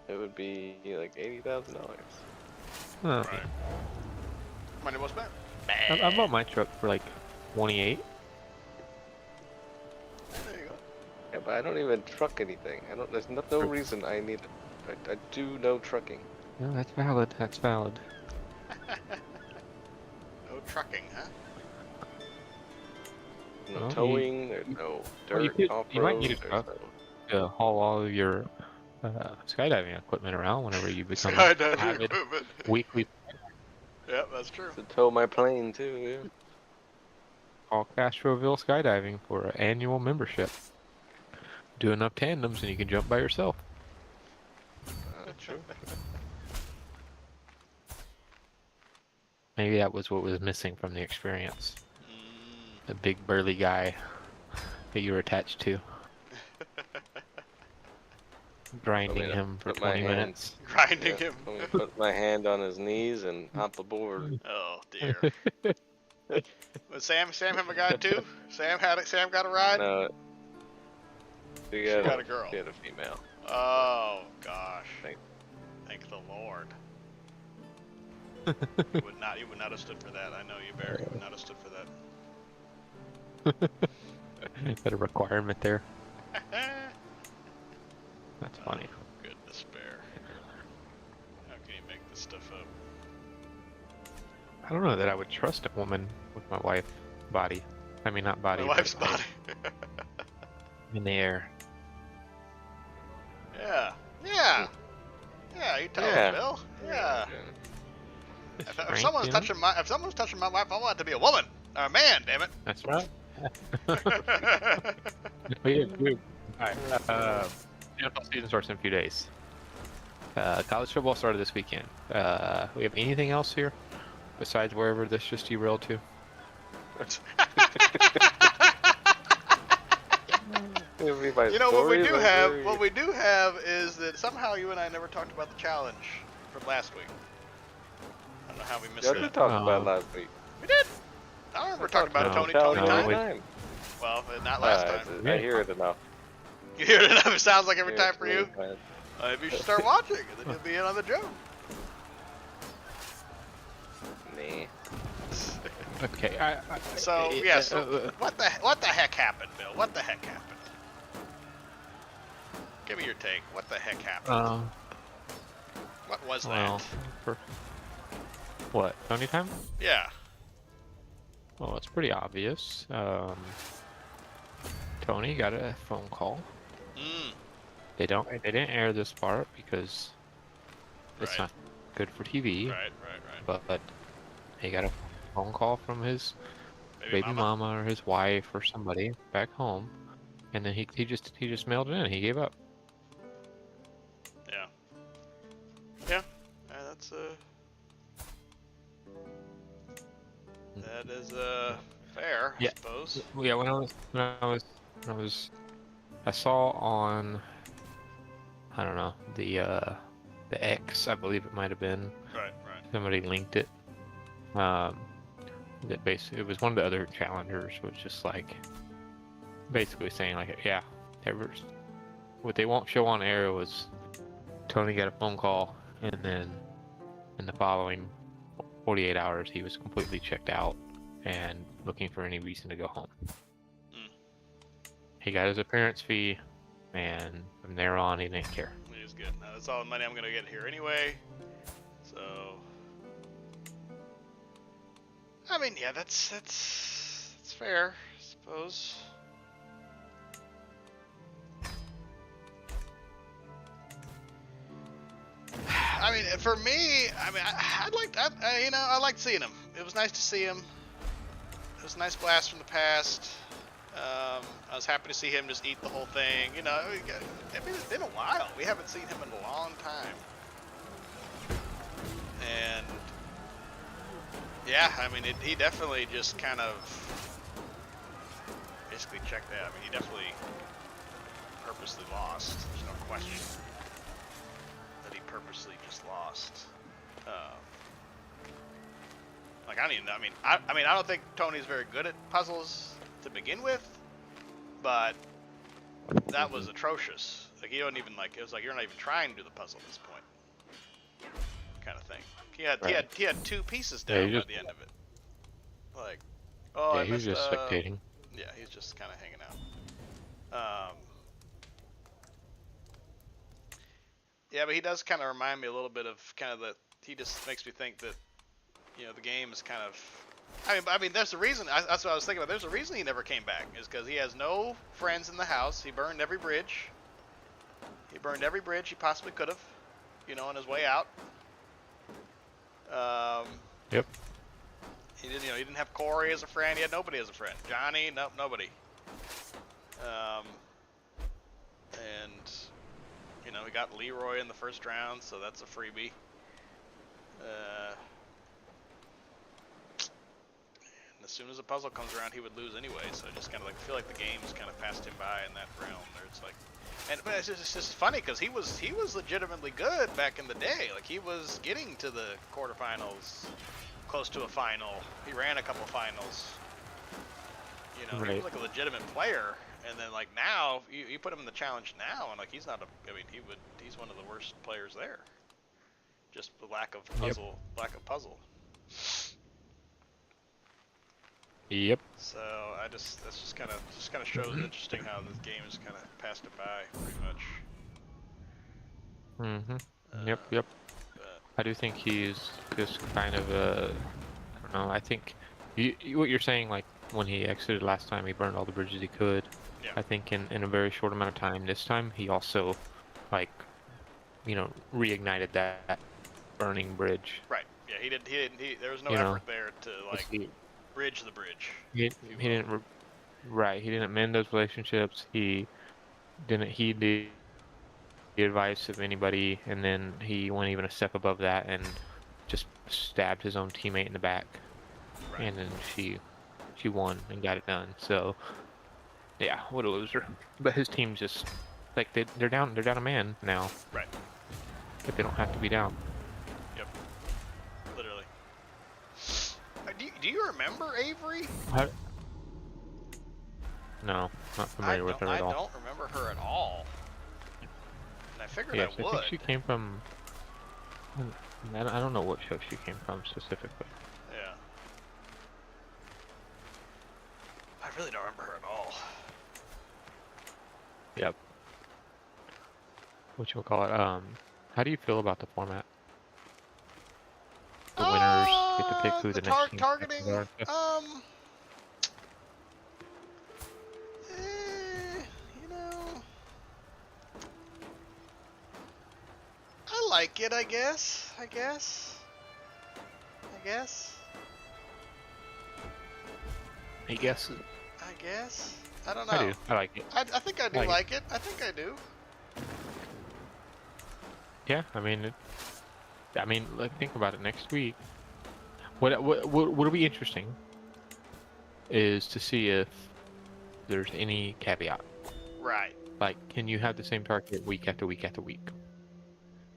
it would be like $80,000. Oh. Right. Money well spent. I bought my truck for like 28. There you go. Yeah, but I don't even truck anything. I don't. There's no reason I need it. I do no trucking. No, that's valid. That's valid. No trucking, huh? No Well, towing. There's no dirt you might off-road. need a There's truck. no. To haul all of your skydiving equipment around whenever you become Skydiving avid equipment. weekly. Yep, that's true. To tow my plane too. Yeah. Call Castroville Skydiving for an annual membership. Do enough tandems and you can jump by yourself. True. Maybe that was what was missing from the experience. The big burly guy that you were attached to. Grinding him for 20 minutes. Grinding him. Let me put my hand on his knees and hop aboard. Oh dear. Was Sam have a guy too? Sam got a ride? No. She got a girl. She had a female. Oh gosh. Thank the Lord. You would not have stood for that. I know you, Barry. You would not have stood for that. Got a requirement there. That's funny. Oh, good despair. How can you make this stuff up? I don't know that I would trust a woman with my wife's body. I mean, not body, My wife's but body. in the air. Yeah. Yeah. Yeah, you tell Yeah. him, Bill. Yeah. It's If Frank, someone's you know? touching my wife, I want it to be a woman or a man. Damn it. That's right. But yeah, dude. All right. NFL season starts in a few days. College football started this weekend. We have anything else here besides wherever this just derailed to? You know what we do have is that somehow you and I never talked about the challenge from last week. I don't know how we missed Yeah, that. we talked about it last week. We did. I remember talking about it, Tony No, time. we- Well, not last time. I hear it enough. You hear it enough. It sounds like every Yeah, time it's for really you. bad. Maybe you should start watching, and then you'll be in on the joke. Nah. Okay. So yeah. So what the heck happened, Bill? What the heck happened? Give me your take. What the heck happened? What was that? What? Tony time? Yeah. Well, it's pretty obvious. Tony got a phone call. Mm. They didn't air this part because it's Right. not good for TV. Right. But he got a phone call from his baby mama or his wife or somebody back home, and then he just mailed it in. He gave up. Yeah. Yeah. That's that is fair, I Yeah. suppose. Yeah, I saw on, I don't know, the X, I believe it might have been. Right. Somebody linked it. That basically it was one of the other challengers was just like basically saying like, yeah, what they won't show on air was Tony got a phone call, and then in the following 48 hours he was completely checked out and looking for any reason to go home. He got his appearance fee, and from there on he didn't care. It is good. Now, that's all the money I'm gonna get here anyway. So, I mean, yeah, that's fair, I suppose. I mean, for me, I mean, I liked seeing him. It was nice to see him. It was a nice blast from the past. I was happy to see him just eat the whole thing. You know, I mean, it's been a while. We haven't seen him in a long time. And yeah, I mean, he definitely just kind of basically checked out. I mean, he definitely purposely lost. There's no question that he purposely just lost. Like I don't even know. I mean, I don't think Tony's very good at puzzles to begin with, but that was atrocious. Like he don't even like. It was like you're not even trying to do the puzzle at this point, kind of thing. He had two pieces down by the end of it. Like, oh, yeah, I he was missed, just spectating. Yeah, he's just kind of hanging out. Yeah, but he does kind of remind me a little bit of kind of the. He just makes me think that, you know, the game is kind of. I mean, there's a reason. That's what I was thinking about. There's a reason he never came back. Is because he has no friends in the house. He burned every bridge. He burned every bridge he possibly could have, you know, on his way out. Yep. He didn't, you know, he didn't have Corey as a friend. He had nobody as a friend. Johnny, nope, nobody. And you know, he got Leroy in the first round, so that's a freebie. And as soon as a puzzle comes around, he would lose anyway. So I just kind of like feel like the game's kind of passed him by in that realm. There, it's like, but it's just funny because he was legitimately good back in the day. Like he was getting to the quarterfinals, close to a final. He ran a couple finals. You know, he was like a legitimate player. And then like now, you put him in the challenge now, and like he's not a. I mean, he's one of the worst players there. Just the lack of puzzle, lack of puzzle. Yep. So that's just kind of shows interesting how this game has kind of passed it by pretty much. Yep. Yep. But I do think he's just kind of I don't know. I think what you're saying, like when he exited last time, he burned all the bridges he could. yeah, I think in a very short amount of time this time, he also, like, reignited that burning bridge. right. Yeah, he did. There was no You know, effort there to like bridge the bridge, if you he will. didn't right. He didn't mend those relationships. He didn't heed the advice of anybody, and then he went even a step above that and just stabbed his own teammate in the back, Right. and then she won and got it done. So yeah, what a loser. But his team just like they're down a man now, Right. but they don't have to be down. Yep. Literally. Do you remember Avery? No, not familiar with her at all. I don't remember her at all. And I figured Yes, I I would. think she came from. I don't know what show she came from specifically. Yeah. I really don't remember her at all. Yep. What you call it? How do you feel about the format? The winners get to pick who the next team targeting. are. You know, I like it. I guess. I guess. I guess. I don't know. I do. I like it. I think I do like it. I think I do. Yeah, I mean, like, think about it. Next week, what'll be interesting is to see if there's any caveat. Right. Like, can you have the same target week after week after week?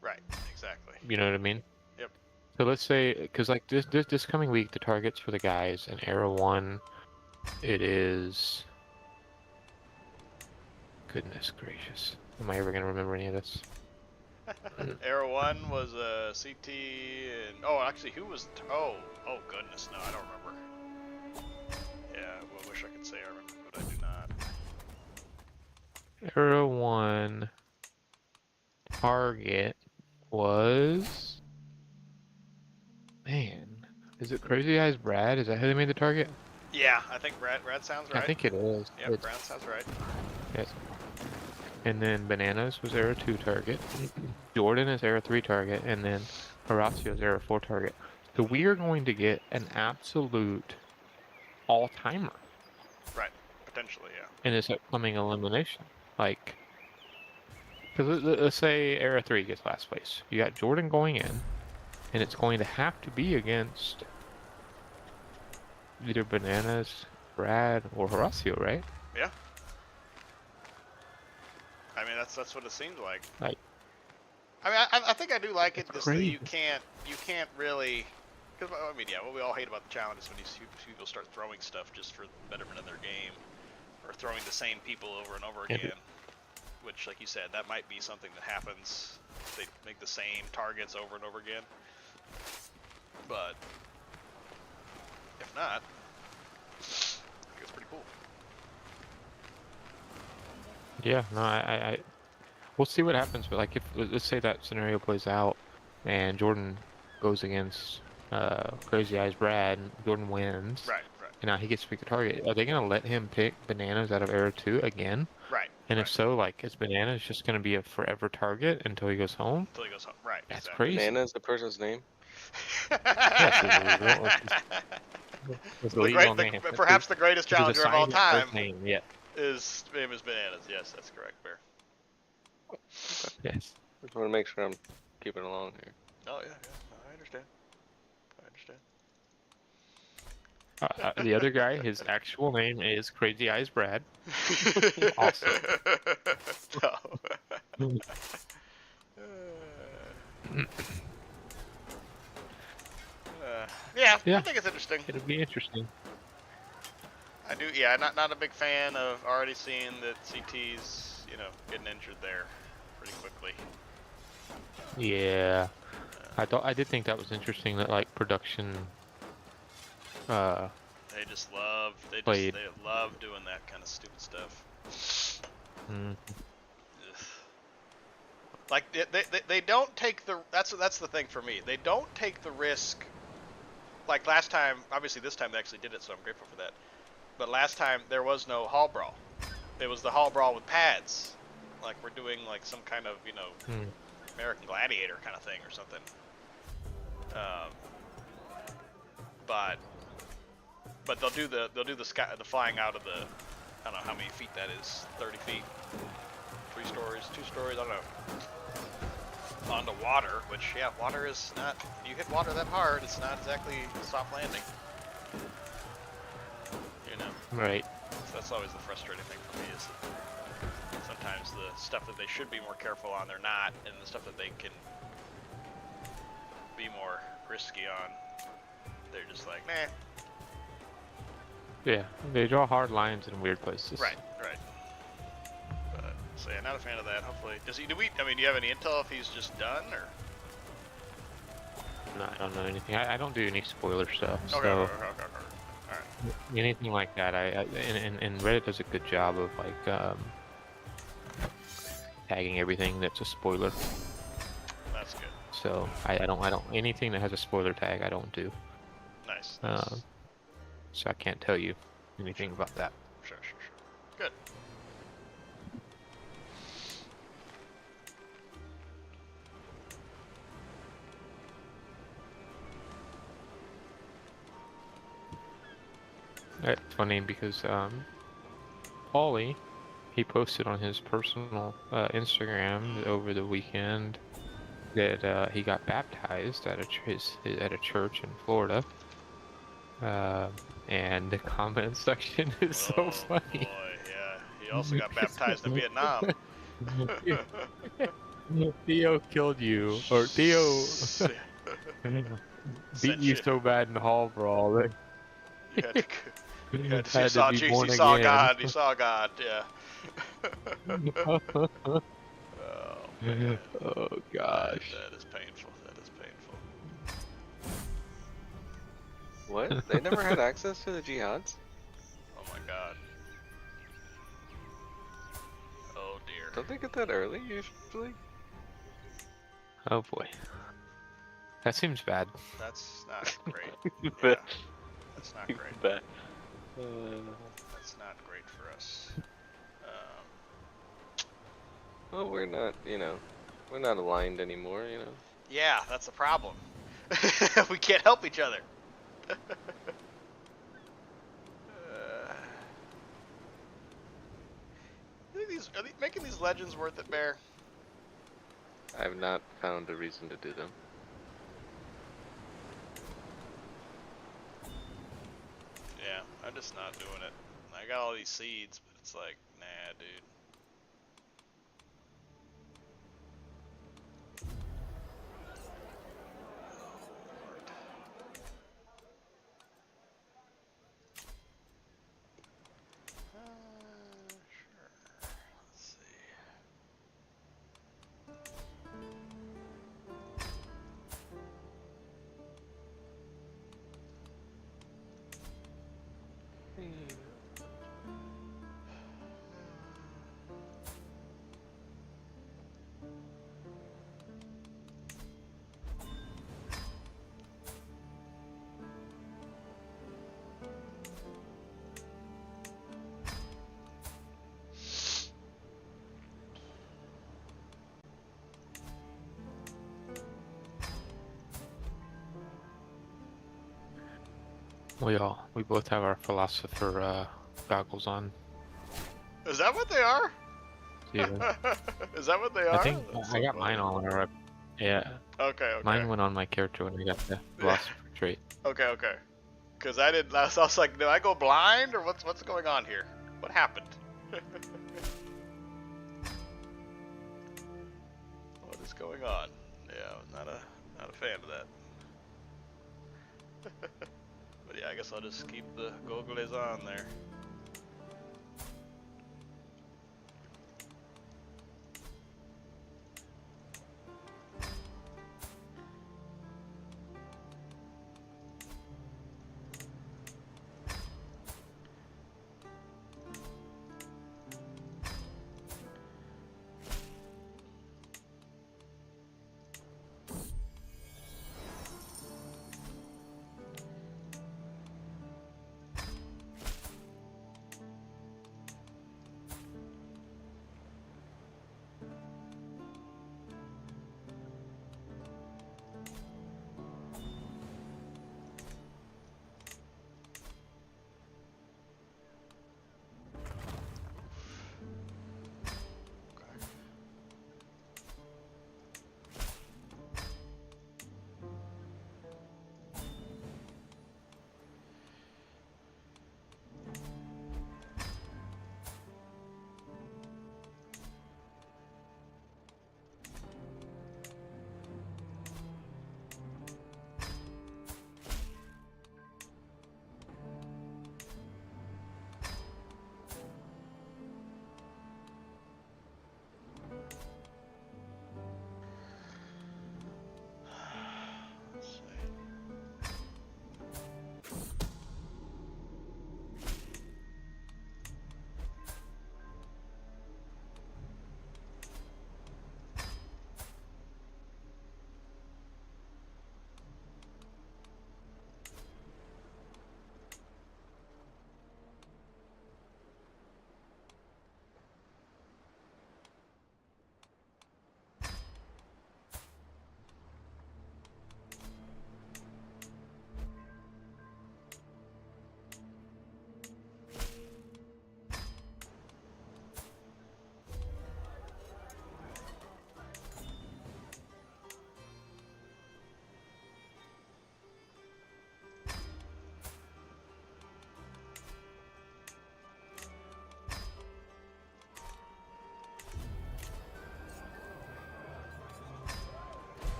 Right. Exactly. You know what I mean? Yep. So let's say, because like this coming week, the targets for the guys in Era 1, it is. Goodness gracious, am I ever gonna remember any of this? Era 1 was CT and actually who was oh goodness, no, I don't remember. Yeah, well, I wish I could say I remember, but I do not. Era 1 target was, man, is it Crazy Eyes Brad? Is that how they made the target? Yeah, I think Brad sounds right. I think it is. Yep, Brad sounds right. Yes. And then Bananas was Era 2 target. Jordan is Era 3 target, and then Horacio is Era 4 target. So we are going to get an absolute all-timer. Right, potentially, yeah. In this upcoming elimination. Like, because let's say Era 3 gets last place. You got Jordan going in, and it's going to have to be against either Bananas, Brad, or Horacio, right? Yeah. I mean, that's what it seems like. Like, I mean, I think I do like it. It's Just crazy. that you can't really, because I mean, yeah, what we all hate about the challenge is when these people start throwing stuff just for the betterment of their game, or throwing the same people over and over Yeah. again. Which, like you said, that might be something that happens. They make the same targets over and over again. But if not, I think it's pretty cool. yeah, no, I we'll see what happens. But like, if let's say that scenario plays out, and Jordan goes against Crazy Eyes Brad, and Jordan wins. Right. And now he gets to pick the target. Are they gonna let him pick Bananas out of Era 2 again? Right. And if so, like, is Bananas just gonna be a forever target until he goes home? Until he goes home. Right. That's exactly. crazy. Banana is the person's name? Yes, it's a legal name. Perhaps the greatest challenger of all time. Name, yeah. His name is Bananas. Yes, that's correct, Bear. Yes. Just want to make sure I'm keeping along here. Oh yeah, I understand. The other guy, his actual name is Crazy Eyes Brad. Awesome. No. Yeah, Yeah. I think it's interesting. It'll be interesting. I do. Yeah, not a big fan of already seeing that CT's getting injured there pretty quickly. Yeah. I did think that was interesting that, like, production Yeah. They just love, Played. they love doing that kind of stupid stuff. Mm. Ugh. Like they don't take the, that's the thing for me. They don't take the risk. Like last time, obviously this time they actually did it, so I'm grateful for that. But last time there was no hall brawl. It was the hall brawl with pads. Like we're doing like some kind of, you know, American Gladiator kind of thing or something. But they'll do the the flying out of the, I don't know how many feet that is, 30 feet, 3 stories, 2 stories, I don't know, onto water, which, yeah, water is not, you hit water that hard, it's not exactly a soft landing, you know. Right. So that's always the frustrating thing for me, is that sometimes the stuff that they should be more careful on, they're not, and the stuff that they can be more risky on, they're just like, nah. Yeah, they draw hard lines in weird places. Right. But, so yeah, not a fan of that. Hopefully, do you have any intel if he's just done, or? No, I don't know anything. I don't do any spoiler stuff. Okay, So okay. Alright. anything like that, and Reddit does a good job of like tagging everything that's a spoiler. That's good. So I don't anything that has a spoiler tag I don't do. Nice. So I can't tell you anything about that. Sure. Good. It's funny because Paulie, he posted on his personal Instagram over the weekend that he got baptized at a church in Florida. And the comment section is so funny. Boy, yeah. He also got baptized in Vietnam. Theo killed you, or Theo beat you so bad in Hall Brawl that you had saw to be Jesus, born you saw again. God, you saw God, yeah. Oh gosh. That is painful. What? They never had access to the jihads? Oh my god. Oh dear. Don't they get that early usually? Oh boy. That seems bad. That's not great. Yeah, That's not great. bad. That's not great for us. Well, we're not, we're not aligned anymore, Yeah, that's the problem. We can't help each other. Are they making these legends worth it, Bear? I've not found a reason to do them. Yeah, I'm just not doing it. I got all these seeds, but it's like, nah, dude. Sure. Let's see. We both have our philosopher goggles on. Is that what they are? Yeah. Is that what they are? I think That's I so got funny. mine on whenever yeah. Okay. Mine went on my character when I got the philosopher trait. Okay. Because I didn't. I was like, did I go blind or what's going on here? What happened? What is going on? Yeah, not a fan of that. But yeah, I guess I'll just keep the goggles on there.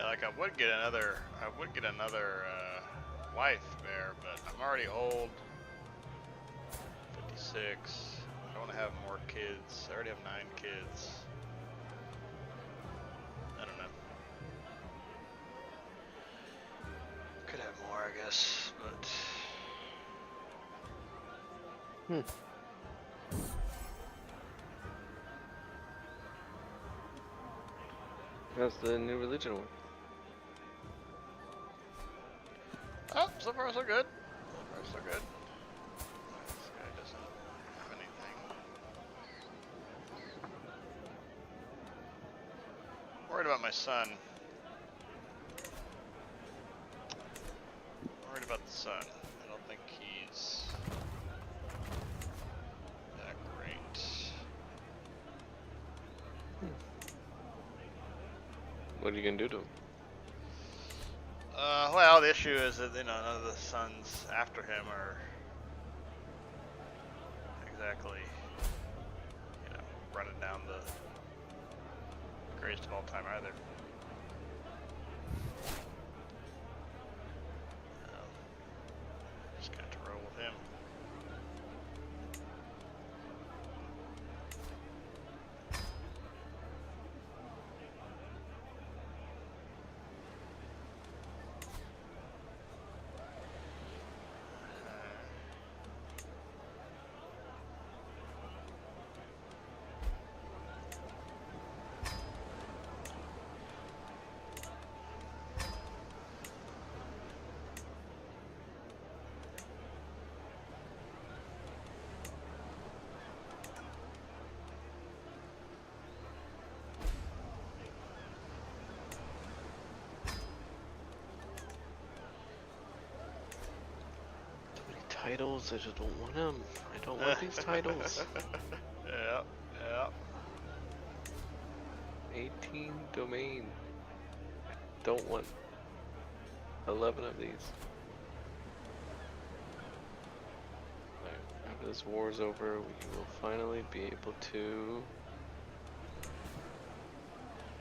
Yeah, like I would get another wife bear, but I'm already old. 56. I don't want to have more kids. I already have 9 kids. I don't know. Could have more, I guess, but How's the new religion one? oh, so far so good. So far so good. This guy doesn't have anything. Worried about my son. Worried about the son. I don't think he's that great. What are you gonna do to him? Well, the issue is that none of the sons after him are exactly, running down the greatest of all time either. Just got to roll with him. Titles, I just don't want them. I don't want these titles. Yeah, yeah. 18 domain. Don't want 11 of these. Right, after this war's over, we will finally be able to.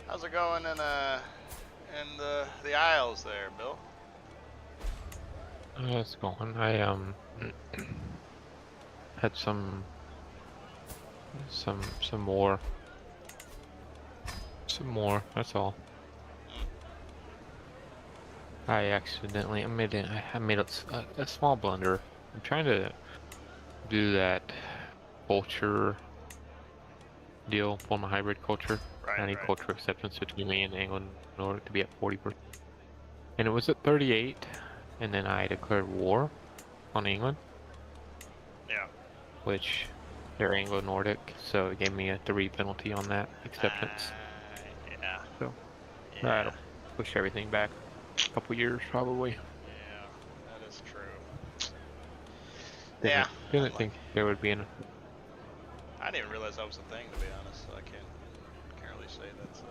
How's it going in the Isles there, Bill? It's going. I had some more. Some more. That's all. I accidentally I made a small blunder. I'm trying to do that culture deal for my hybrid culture. I need Right. culture acceptance between me and England in order to be at 40%. And it was at 38, and then I declared war on England. Yeah. Which they're Anglo-Nordic, so it gave me a 3 penalty on that acceptance. Yeah. So Yeah. that'll push everything back a couple years probably. Yeah, that is true. Didn't think there would be an. I didn't even realize that was a thing, to be honest. So I can't really say that's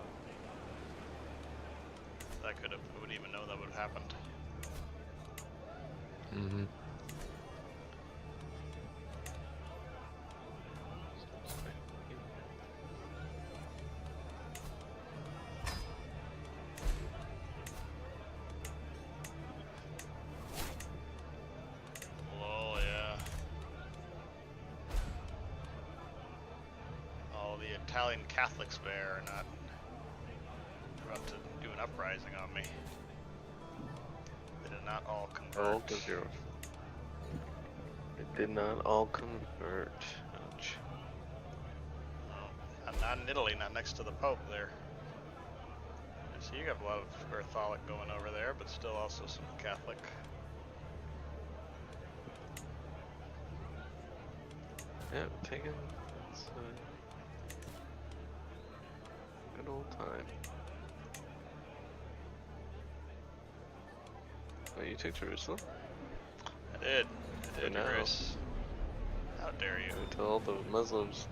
that could have. I wouldn't even know that would have happened. Mm-hmm. Oh yeah. All the Italian Catholics there are not about to do an uprising on me. They did not all convert. All the zeros. It did not all convert. Ouch. No, not in Italy, not next to the Pope there. So you got a lot of Catholic going over there, but still also some Catholic. Yeah, taking it's good old time. Oh, you took Jerusalem? I did, now. Chris. How dare you? To all the Muslims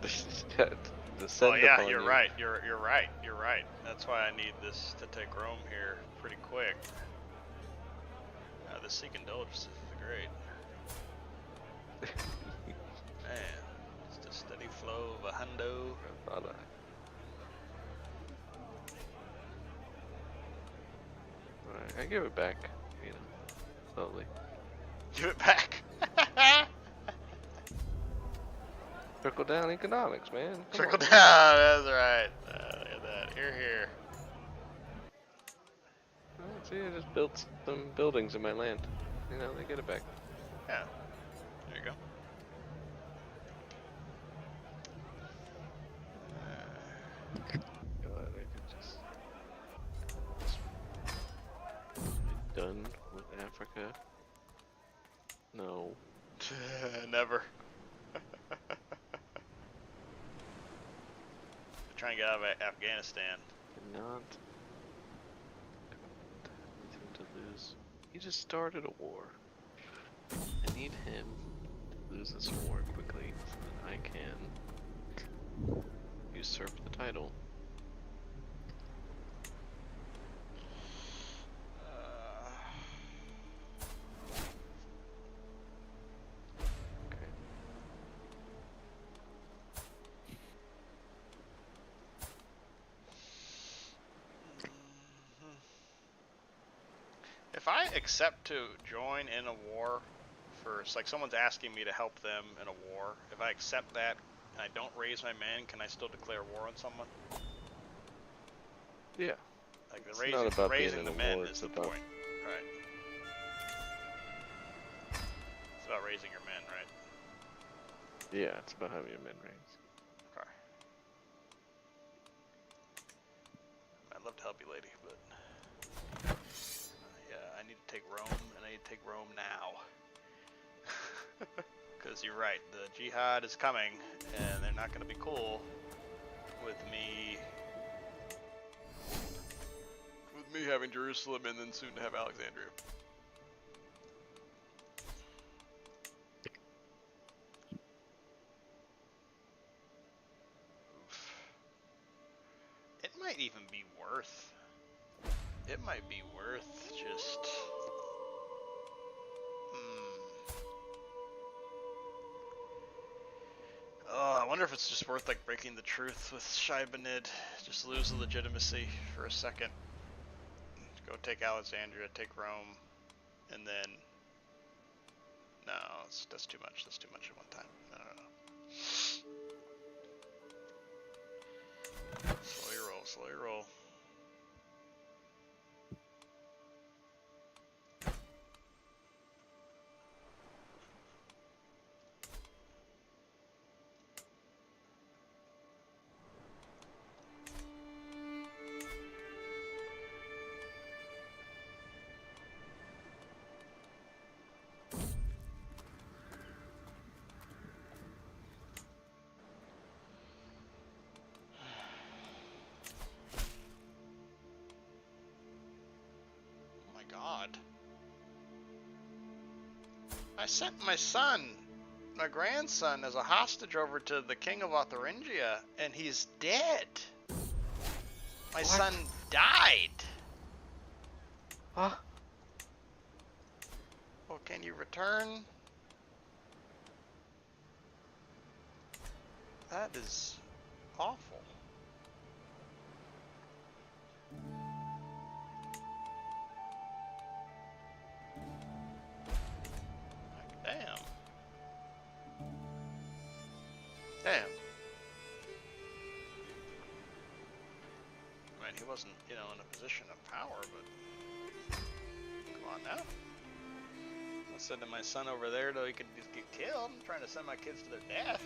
that descend Oh yeah, upon you're you. right. You're right. That's why I need this to take Rome here pretty quick. The Sikh indulgences is great. Man, just a steady flow of a hundo. I give it back, you know, slowly. Give it back. Trickle down economics, man. Come Trickle on, down. That's right. Look at that. Here. Man. See, I just built some buildings in my land. You know, they get it back. Yeah. There you go. God, I could just. Am I done with Africa? No. Never. Trying to get out of Afghanistan. Cannot. Anything to lose. He just started a war. I need him to lose this war quickly so that I can usurp the title. Okay. If I accept to join in a war, first, like someone's asking me to help them in a war, if I accept that and I don't raise my men, can I still declare war on someone? Yeah. Like It's not about being raising in the a men war, is it's the about- point, right? It's about raising your men, right? Yeah, it's about having your men raised. Okay. I'd love to help you, lady, but yeah, I need to take Rome, and I need to take Rome now. Because you're right, the jihad is coming, and they're not going to be cool with me having Jerusalem and then soon to have Alexandria. Oof. It might even be worth. It might be worth just. Oh, I wonder if it's just worth like breaking the truth with Shaibanid. Just lose the legitimacy for a second. Go take Alexandria, take Rome, and then. No, that's too much. That's too much at one time. No. Slowly roll. God. I sent my grandson, as a hostage over to the king of Lotharingia, and he's dead. My son died. Huh? Well, can you return? That is awful. Damn. I mean, he wasn't, in a position of power, but come on now. I'm sending my son over there so he could just get killed. I'm trying to send my kids to their death.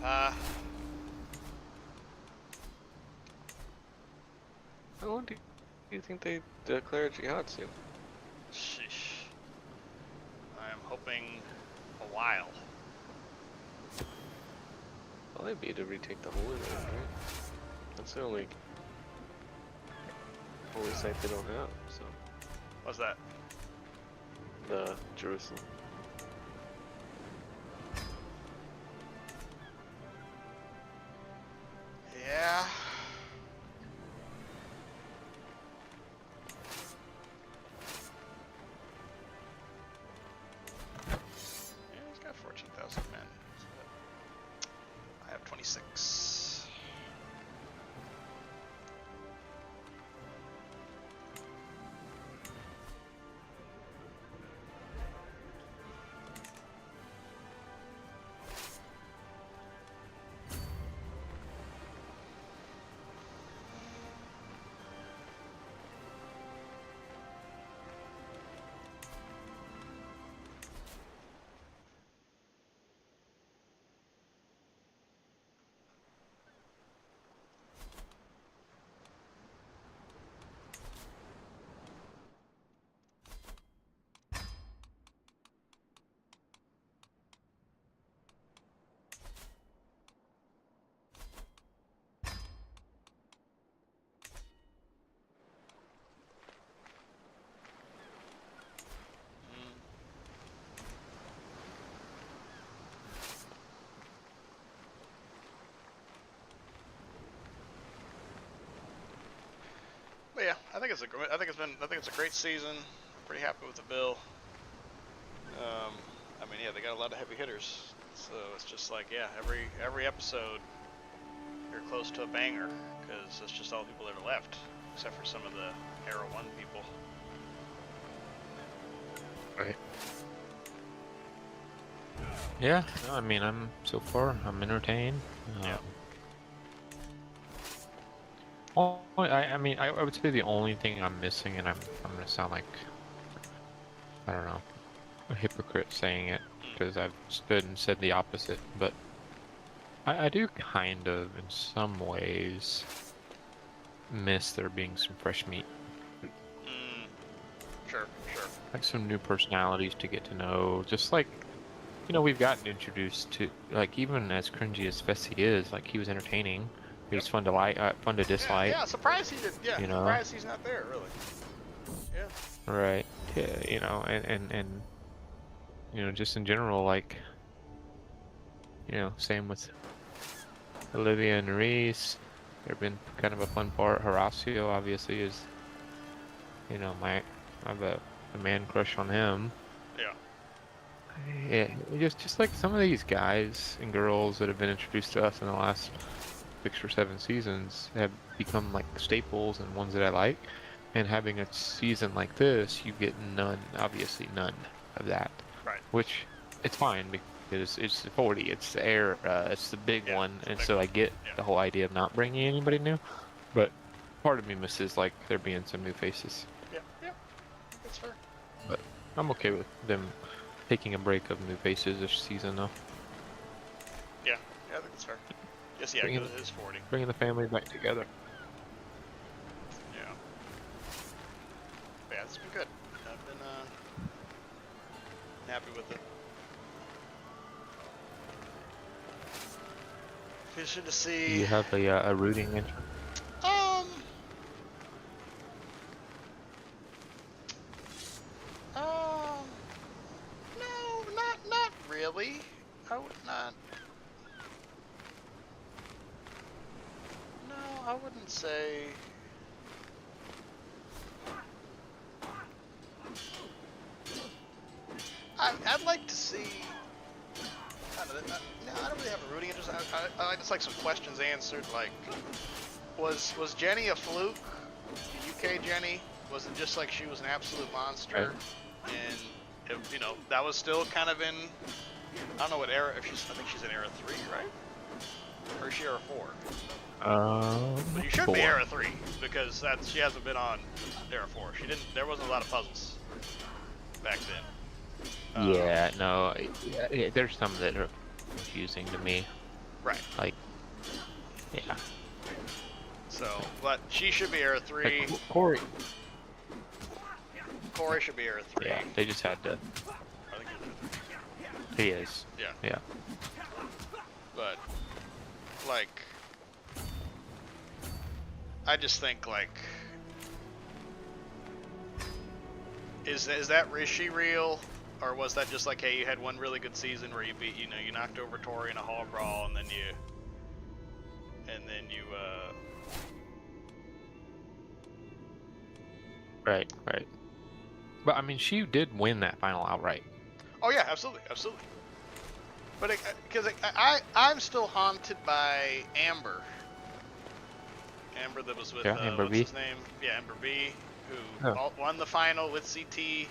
papa. How long do you think they declare jihad soon? Sheesh. I am hoping a while. Well, they'd be to retake the Holy Land, right? That's the only holy site they don't have, so. What's that? The Jerusalem. Yeah. Yeah, he's got 14,000 men. I have 26. But yeah, I think it's a great season. Pretty happy with the bill. I mean, yeah, they got a lot of heavy hitters, so it's just like, yeah, every episode you're close to a banger because it's just all the people that are left, except for some of the Era 1 people. Right. Yeah, no, I mean, I'm entertained. Yeah. I mean, I would say the only thing I'm missing, and I'm gonna sound like, I don't know, a hypocrite saying it, because I've stood and said the opposite, but I do kind of, in some ways, miss there being some fresh meat. Sure. Like some new personalities to get to know, just like, you know, we've gotten introduced to, like, even as cringy as Fessy is, like, he was entertaining. He was fun to like, fun to dislike. Yeah, surprised he did. Yeah, you know? surprised he's not there, really. Yeah. Right. Yeah, you know, and you know, just in general, like, you know, same with Olivia and Reese. They've been kind of a fun part. Horacio obviously is, you know, I have a man crush on him. Yeah. Yeah, just like some of these guys and girls that have been introduced to us in the last 6 or 7 seasons have become like staples and ones that I like. And having a season like this, you get obviously none of that. Right. Which, it's fine because it's the 40, it's the era, it's the big one, and so I get the whole idea of not bringing anybody new. But part of me misses like there being some new faces. Yeah, that's fair. But I'm okay with them taking a break of new faces this season, though. Yeah, I think that's fair. Yes, yeah, because it is 40. Bringing the family back together. Yeah. Yeah, it's been good. I've been happy with it. Fishing to see. Do you have a rooting interest? No, not really. I would not. No, I wouldn't say. I'd like to see. I don't really have a rooting interest. I just like some questions answered. Like, was Jenny a fluke? The UK Jenny? Was it just like she was an absolute monster? Right. And you know, that was still kind of in. I don't know what era. I think she's in era 3, right? Or is she era 4? But you should 4. be era 3 because she hasn't been on era 4. She didn't. There wasn't a lot of puzzles back then. Yeah, no, yeah, there's some that are confusing to me. Right. Like, yeah. So, but she should be Era 3. Like, Corey. Corey should be Era 3. Yeah, they just had to. I think he's Era 3. He is. Yeah. Yeah. But, like, I just think, like, is she real, or was that just like, hey, you had one really good season where you beat, you knocked over Tori in a hall brawl, and then you Right. But I mean, she did win that final outright. Oh yeah, absolutely. But because I'm still haunted by Amber that was with Amber what's B. his name? Yeah, Amber B, who won the final with CT,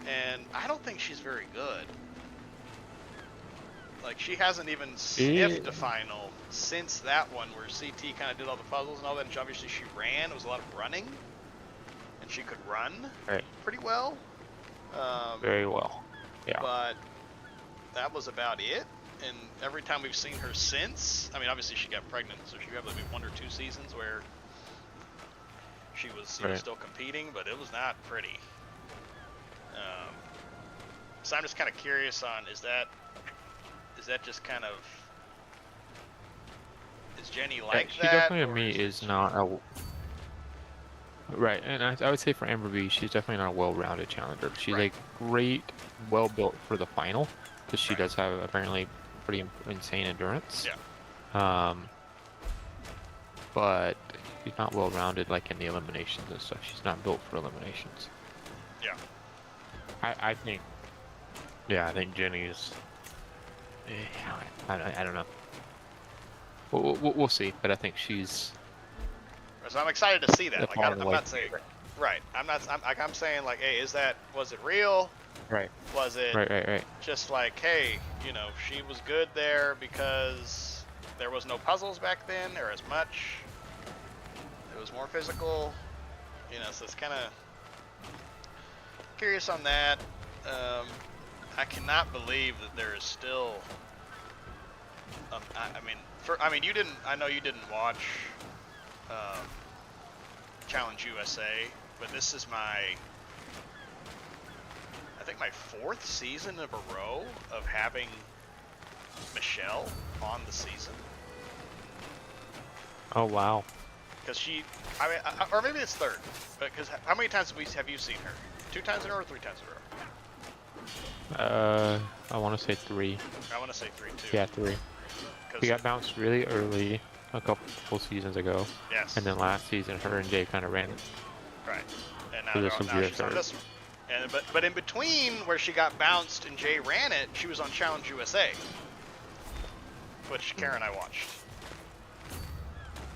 and I don't think she's very good. Like, she hasn't even sniffed the final since that one where CT kind of did all the puzzles and all that, and obviously she ran. It was a lot of running, and she could run pretty well. Very well. Yeah. But that was about it. And every time we've seen her since, I mean, obviously she got pregnant, so she got maybe 1 or 2 seasons where she was still competing, but it was not pretty. So I'm just kind of curious on, is that just kind of, is Jenny like she that? She definitely to me is not a right, and I would say for Amber B, she's definitely not a well-rounded challenger. She's like great, well built for the final, because she does have apparently pretty insane endurance. Yeah. But she's not well-rounded like in the eliminations and stuff. She's not built for eliminations. Yeah. I think. Yeah, I think Jenny is. I don't know. We'll see, but I think she's. So I'm excited to see that. Like, I'm like, not saying. Right. I'm saying, like, hey, was it real? Right. Was it right. just like, hey, she was good there because there was no puzzles back then, or as much. It was more physical. So it's kind of curious on that. I cannot believe that there is still. You didn't. I know you didn't watch Challenge USA, but this is I think my 4th season of a row of having Michelle on the season. Oh wow. Because or maybe it's 3rd. Because how many times have you seen her? 2 times in a row or 3 times in a row? I want to say 3. I want to say 3 too. Yeah, 3. We got bounced really early a couple seasons ago. Yes. And then last season, her and Jay kind of ran it. Right. And So this will be she's on this one. And but in between where she got bounced and Jay ran it, she was on Challenge USA, which Karen and I watched.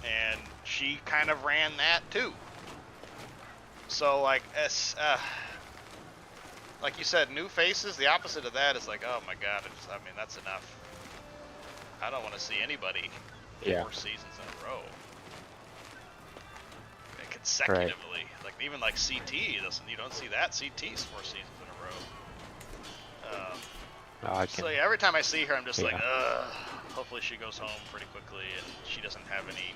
And she kind of ran that too. So like like you said, new faces, the opposite of that is like, oh my god, that's enough. I don't want to see anybody 4 seasons in a row. And consecutively. Like even like CT, you don't see that. CT's 4 seasons in a row. So yeah, every time I see her, I'm just like, ugh. Hopefully she goes home pretty quickly and she doesn't have any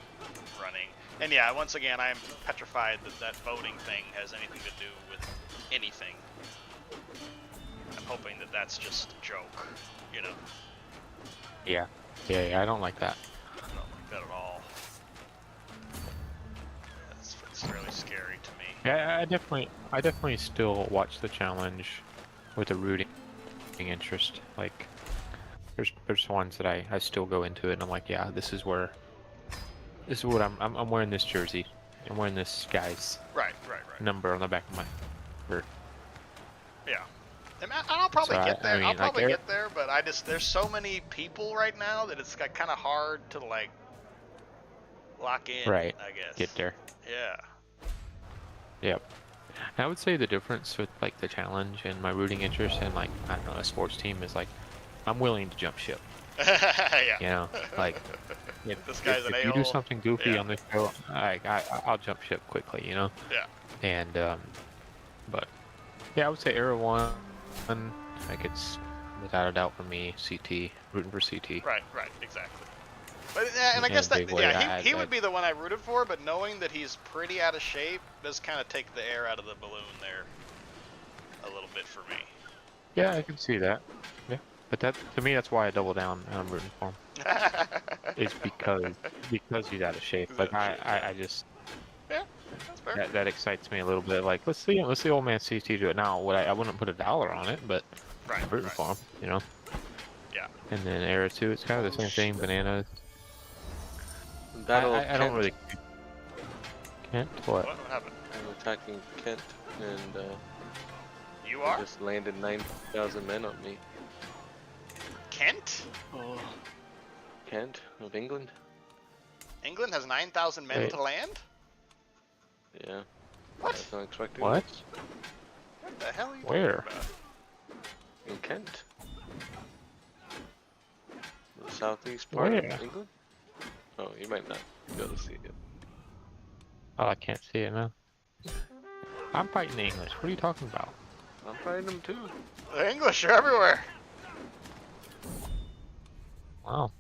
running. And yeah, once again, I'm petrified that voting thing has anything to do with anything. I'm hoping that that's just a joke, Yeah, I don't like that. I don't like that at all. It's really scary to me. Yeah, I definitely still watch the challenge with a rooting interest. Like, there's ones that I still go into it and I'm like, yeah, this is what I'm wearing this jersey. I'm wearing this guy's number on the back of my shirt. Yeah. And I'll probably get there. I'll probably like, get there, but there's so many people right now that it's kind of hard to like lock in. Right. I guess. Get there. Yeah. Yep. I would say the difference with like the challenge and my rooting interest and like, I don't know, a sports team is like, I'm willing to jump ship. Yeah. Like if you do something goofy on the show, I'll jump ship quickly. Yeah. And but yeah, I would say Era 1. Like without a doubt for me, CT, rooting for CT. Right, exactly. But yeah, and I In a guess that big way. he would be the one I rooted for, but knowing that he's pretty out of shape does kind of take the air out of the balloon there a little bit for me. Yeah, I can see that. Yeah, but that to me, that's why I double down and I'm rooting for him. It's because he's out of shape. Like I just yeah, that's fair. that excites me a little bit. Like let's see old man CT do it now. I wouldn't put $1 on it, but Right, I'm rooting for him. You know. Yeah. And then Era 2, it's kind of the same thing. Bananas. Battle of I don't Kent. really. Kent? What? What happened? I'm attacking Kent, and You they are? just landed 9,000 men on me. Kent? Oh. Kent of England? England has 9,000 men Wait. to land? Yeah. What? That's unexpected. What? What the hell are you Where? talking about? In Kent. The southeast part Where? of England? Oh, you might not be able to see it. Oh, I can't see it now. I'm fighting the English. What are you talking about? I'm fighting them too. The English are everywhere. Wow.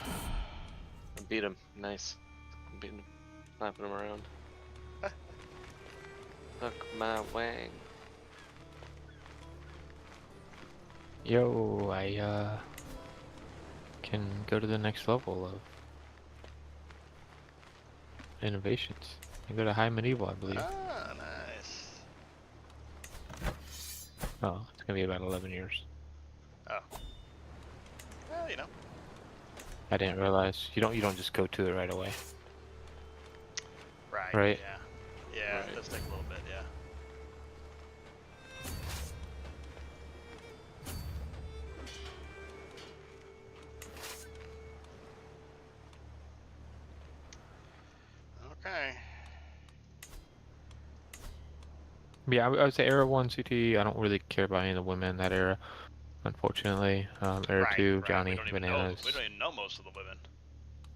I beat him. Nice. I'm beating him. Slapping him around. Look my wang. Yo, I can go to the next level of innovations. I go to high medieval, I believe. Ah, nice. Oh, it's gonna be about 11 years. Oh. Well, you know. I didn't realize you don't just go to it right away. Right. Right. Yeah. Yeah, Right. it does take a little bit, yeah. Okay. Yeah, I would say Era 1 CT. I don't really care about any of the women in that era, unfortunately. Era 2, Right. Johnny, We don't even know. Bananas, We don't even know most of the women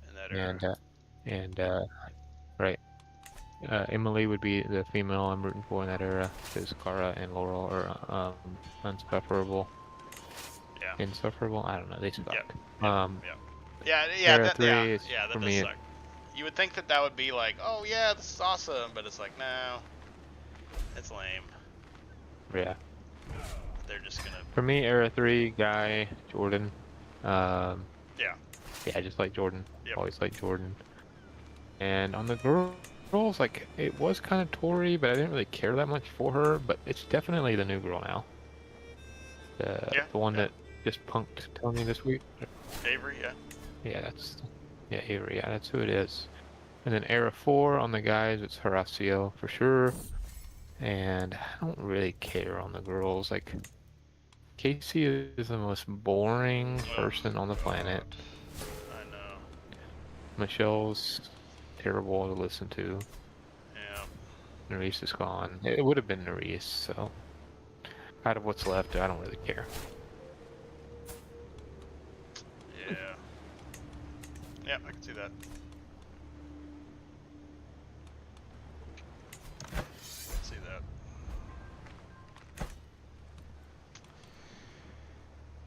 in that era. and right. Emily would be the female I'm rooting for in that era, because Kara and Laurel are unsufferable. Yeah. Insufferable? I don't know. They suck. Yep. Um, Yeah. Era 3 is Yeah. That for does me. suck. You would think that that would be like, oh yeah, this is awesome, but it's like, no, it's lame. Yeah. They're just gonna. For me, Era 3, Guy, Jordan. Um, Yeah. yeah, just like Jordan. Yep. Always like Jordan. And on the girls, like, it was kind of Tori, but I didn't really care that much for her, but it's definitely the new girl now. The one that just punked Tony this week. Avery, yeah. Yeah, Avery, yeah, that's who it is. And then Era 4 on the guys, it's Horacio for sure. And I don't really care on the girls. Like, Casey is the most boring person on the planet. I know. Michelle's terrible to listen to. Yeah. Nerys is gone. It would have been Nerys, so out of what's left, I don't really care. Yeah. Yeah, I can see that. I can see that.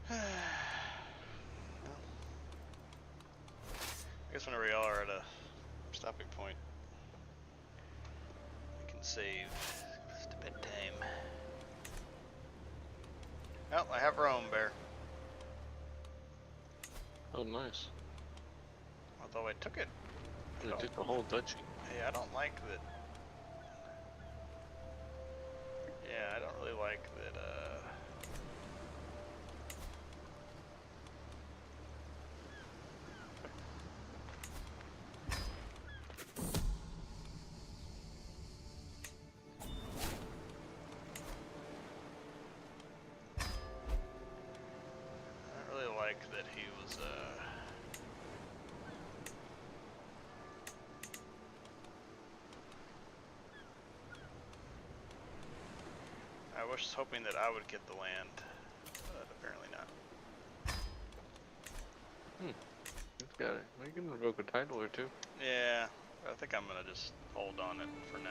Well, I guess whenever we all are at a stopping point, we can save. It's to bedtime. Well, I have Rome, Bear. Oh, nice. Although I took it. You took the whole duchy. Hey, I don't like that. Yeah, I don't really like that, I don't really like that he was, I was hoping that I would get the land, but apparently not. It's got it. Where you can revoke a title or two. Yeah, I think I'm gonna just hold on it for now.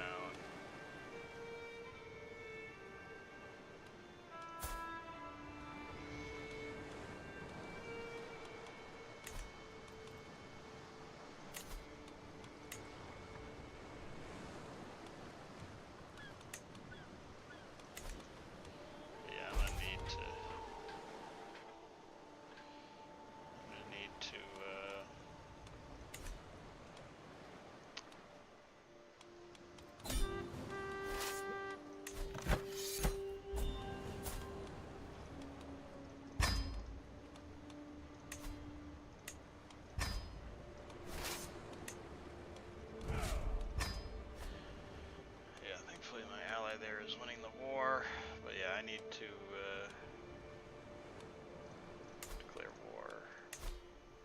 Yeah, I'm gonna need to. Yeah, thankfully my ally there is winning the war, but yeah, I need to declare war.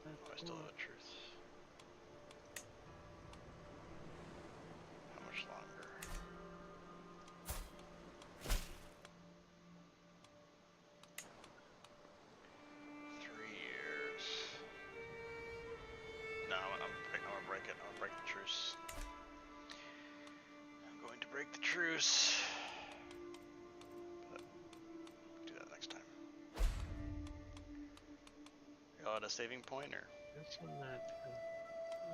Oh, I still have a truce. How much longer? Years. No, I'm gonna break it. I'm gonna break the truce. I'm going to break the truce. But do that next time. Y'all at a saving point, or? Guess I'm not.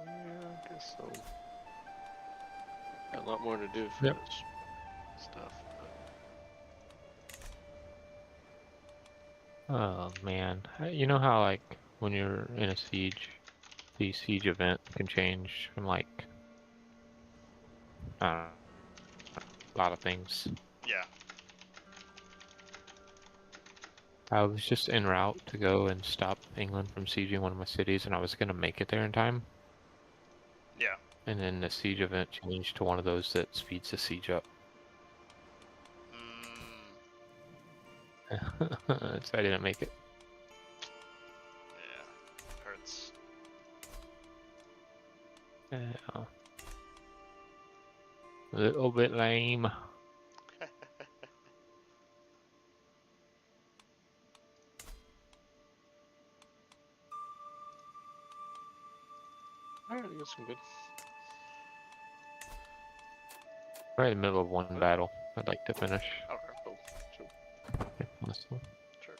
Yeah, I guess so. Got a lot more to do for Yep. this stuff. Oh man, you know how like when you're in a siege, the siege event can change from like I don't know, a lot of things. Yeah. I was just en route to go and stop England from sieging one of my cities, and I was gonna make it there in time. Yeah. And then the siege event changed to one of those that speeds the siege up. So I didn't make it. Yeah. Hurts. Yeah. A little bit lame. Alright, I got some good. Right in the middle of one battle. I'd like to finish. Okay. Cool. Sure. If possible. Sure.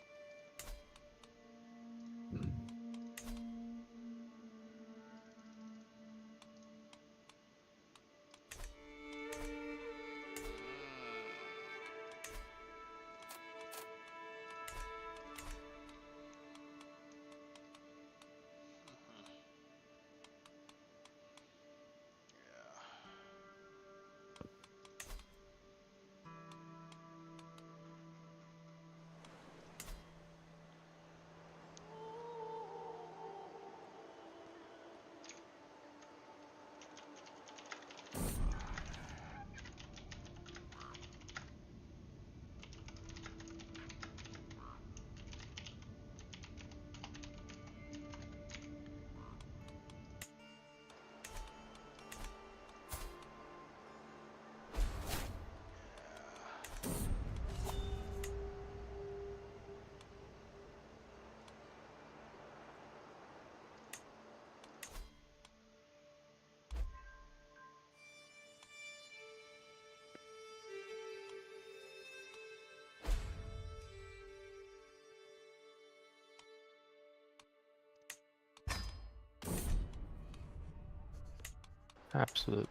Absolute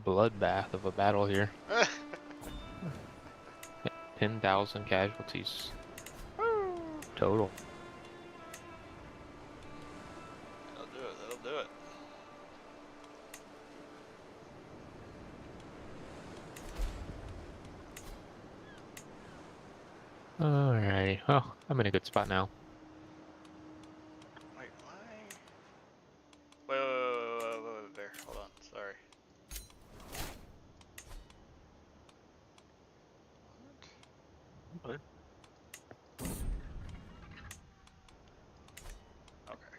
bloodbath of a battle here. 10,000 casualties total. That'll do it. That'll do it. Alrighty. Well, I'm in a good spot now. Wait, why? Wait, Bear. Hold on. Sorry. What? What? Okay.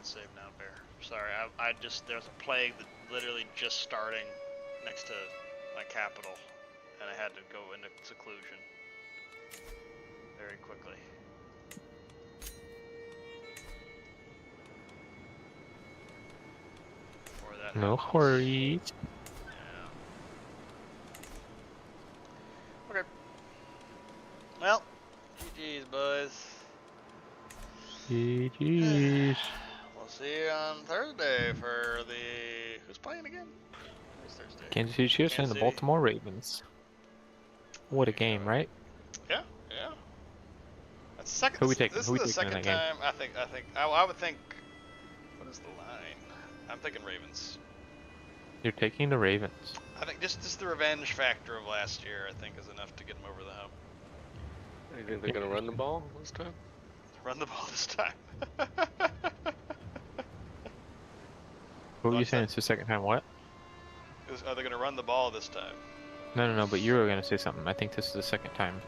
can save now, Bear. Sorry, I just there's a plague that literally just starting next to my capital, and I had to go into seclusion very quickly. Before that No happens. worries. Yeah. Okay. Well, GG's, boys. GG's. We'll see you on Thursday for the who's playing again? It's Thursday. Kansas City Chiefs and Kansas the City. Baltimore Ravens. What a There you game, go. right? Yeah, yeah. That's second. Who we taking? This Who is we the taking in second that game? time. I would think. What is the line? I'm thinking Ravens. You're taking the Ravens. I think just the revenge factor of last year, I think, is enough to get them over the hump. You think they're gonna run the ball this time? Run the ball this time. Who were you What's saying? that? It's the second time what? Are they going to run the ball this time? No, but you were going to say something. I think this is the second time.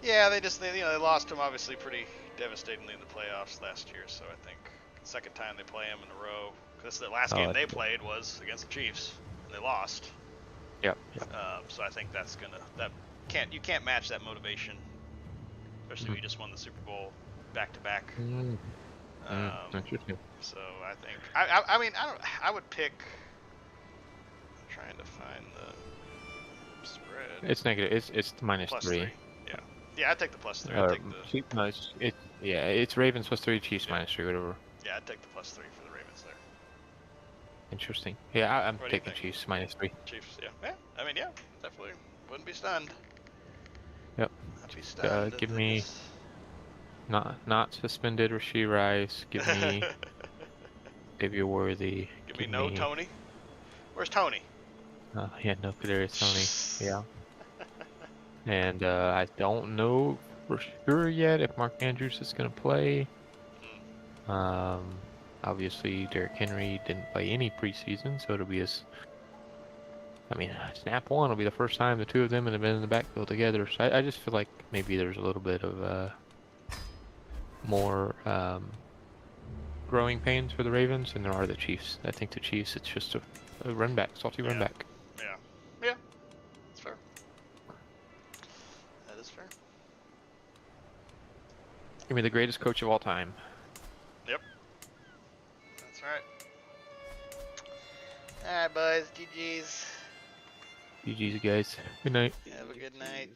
Yeah, they lost to him obviously pretty devastatingly in the playoffs last year. So I think second time they play him in a row. Because the last game they played was against the Chiefs and they lost. Yep. So I think that's you can't match that motivation, especially if you just won the Super Bowl back to back. Interesting. So I think I would pick. I'm trying to find the spread. It's negative. It's minus Plus 3. Yeah, I'd take the plus 3. I'd take the. No, it's Ravens plus 3, Chiefs Yeah. minus 3, whatever. Yeah, I'd take the plus 3 for the Ravens there. Interesting. Yeah, I'm What do you taking think? Chiefs minus 3. Chiefs, yeah. Yeah, I mean, yeah, definitely. Wouldn't be stunned. Yep. I'd be stunned. Give me not suspended Rasheed Rice. Give me Xavier Worthy. Give me no Tony. Where's Tony? Yeah, no Kadarius Tony. Yeah. And I don't know for sure yet if Mark Andrews is going to play. Obviously, Derrick Henry didn't play any preseason, so it'll be snap one will be the first time the two of them have been in the backfield together. So I just feel like maybe there's a little bit of more growing pains for the Ravens than there are the Chiefs. I think the Chiefs, it's just a run back, salty run back. Yeah. That's fair. That is fair. Give me the greatest coach of all time. Yep. That's right. Alright, boys. GG's. GG's, guys. Good night. Have a good night.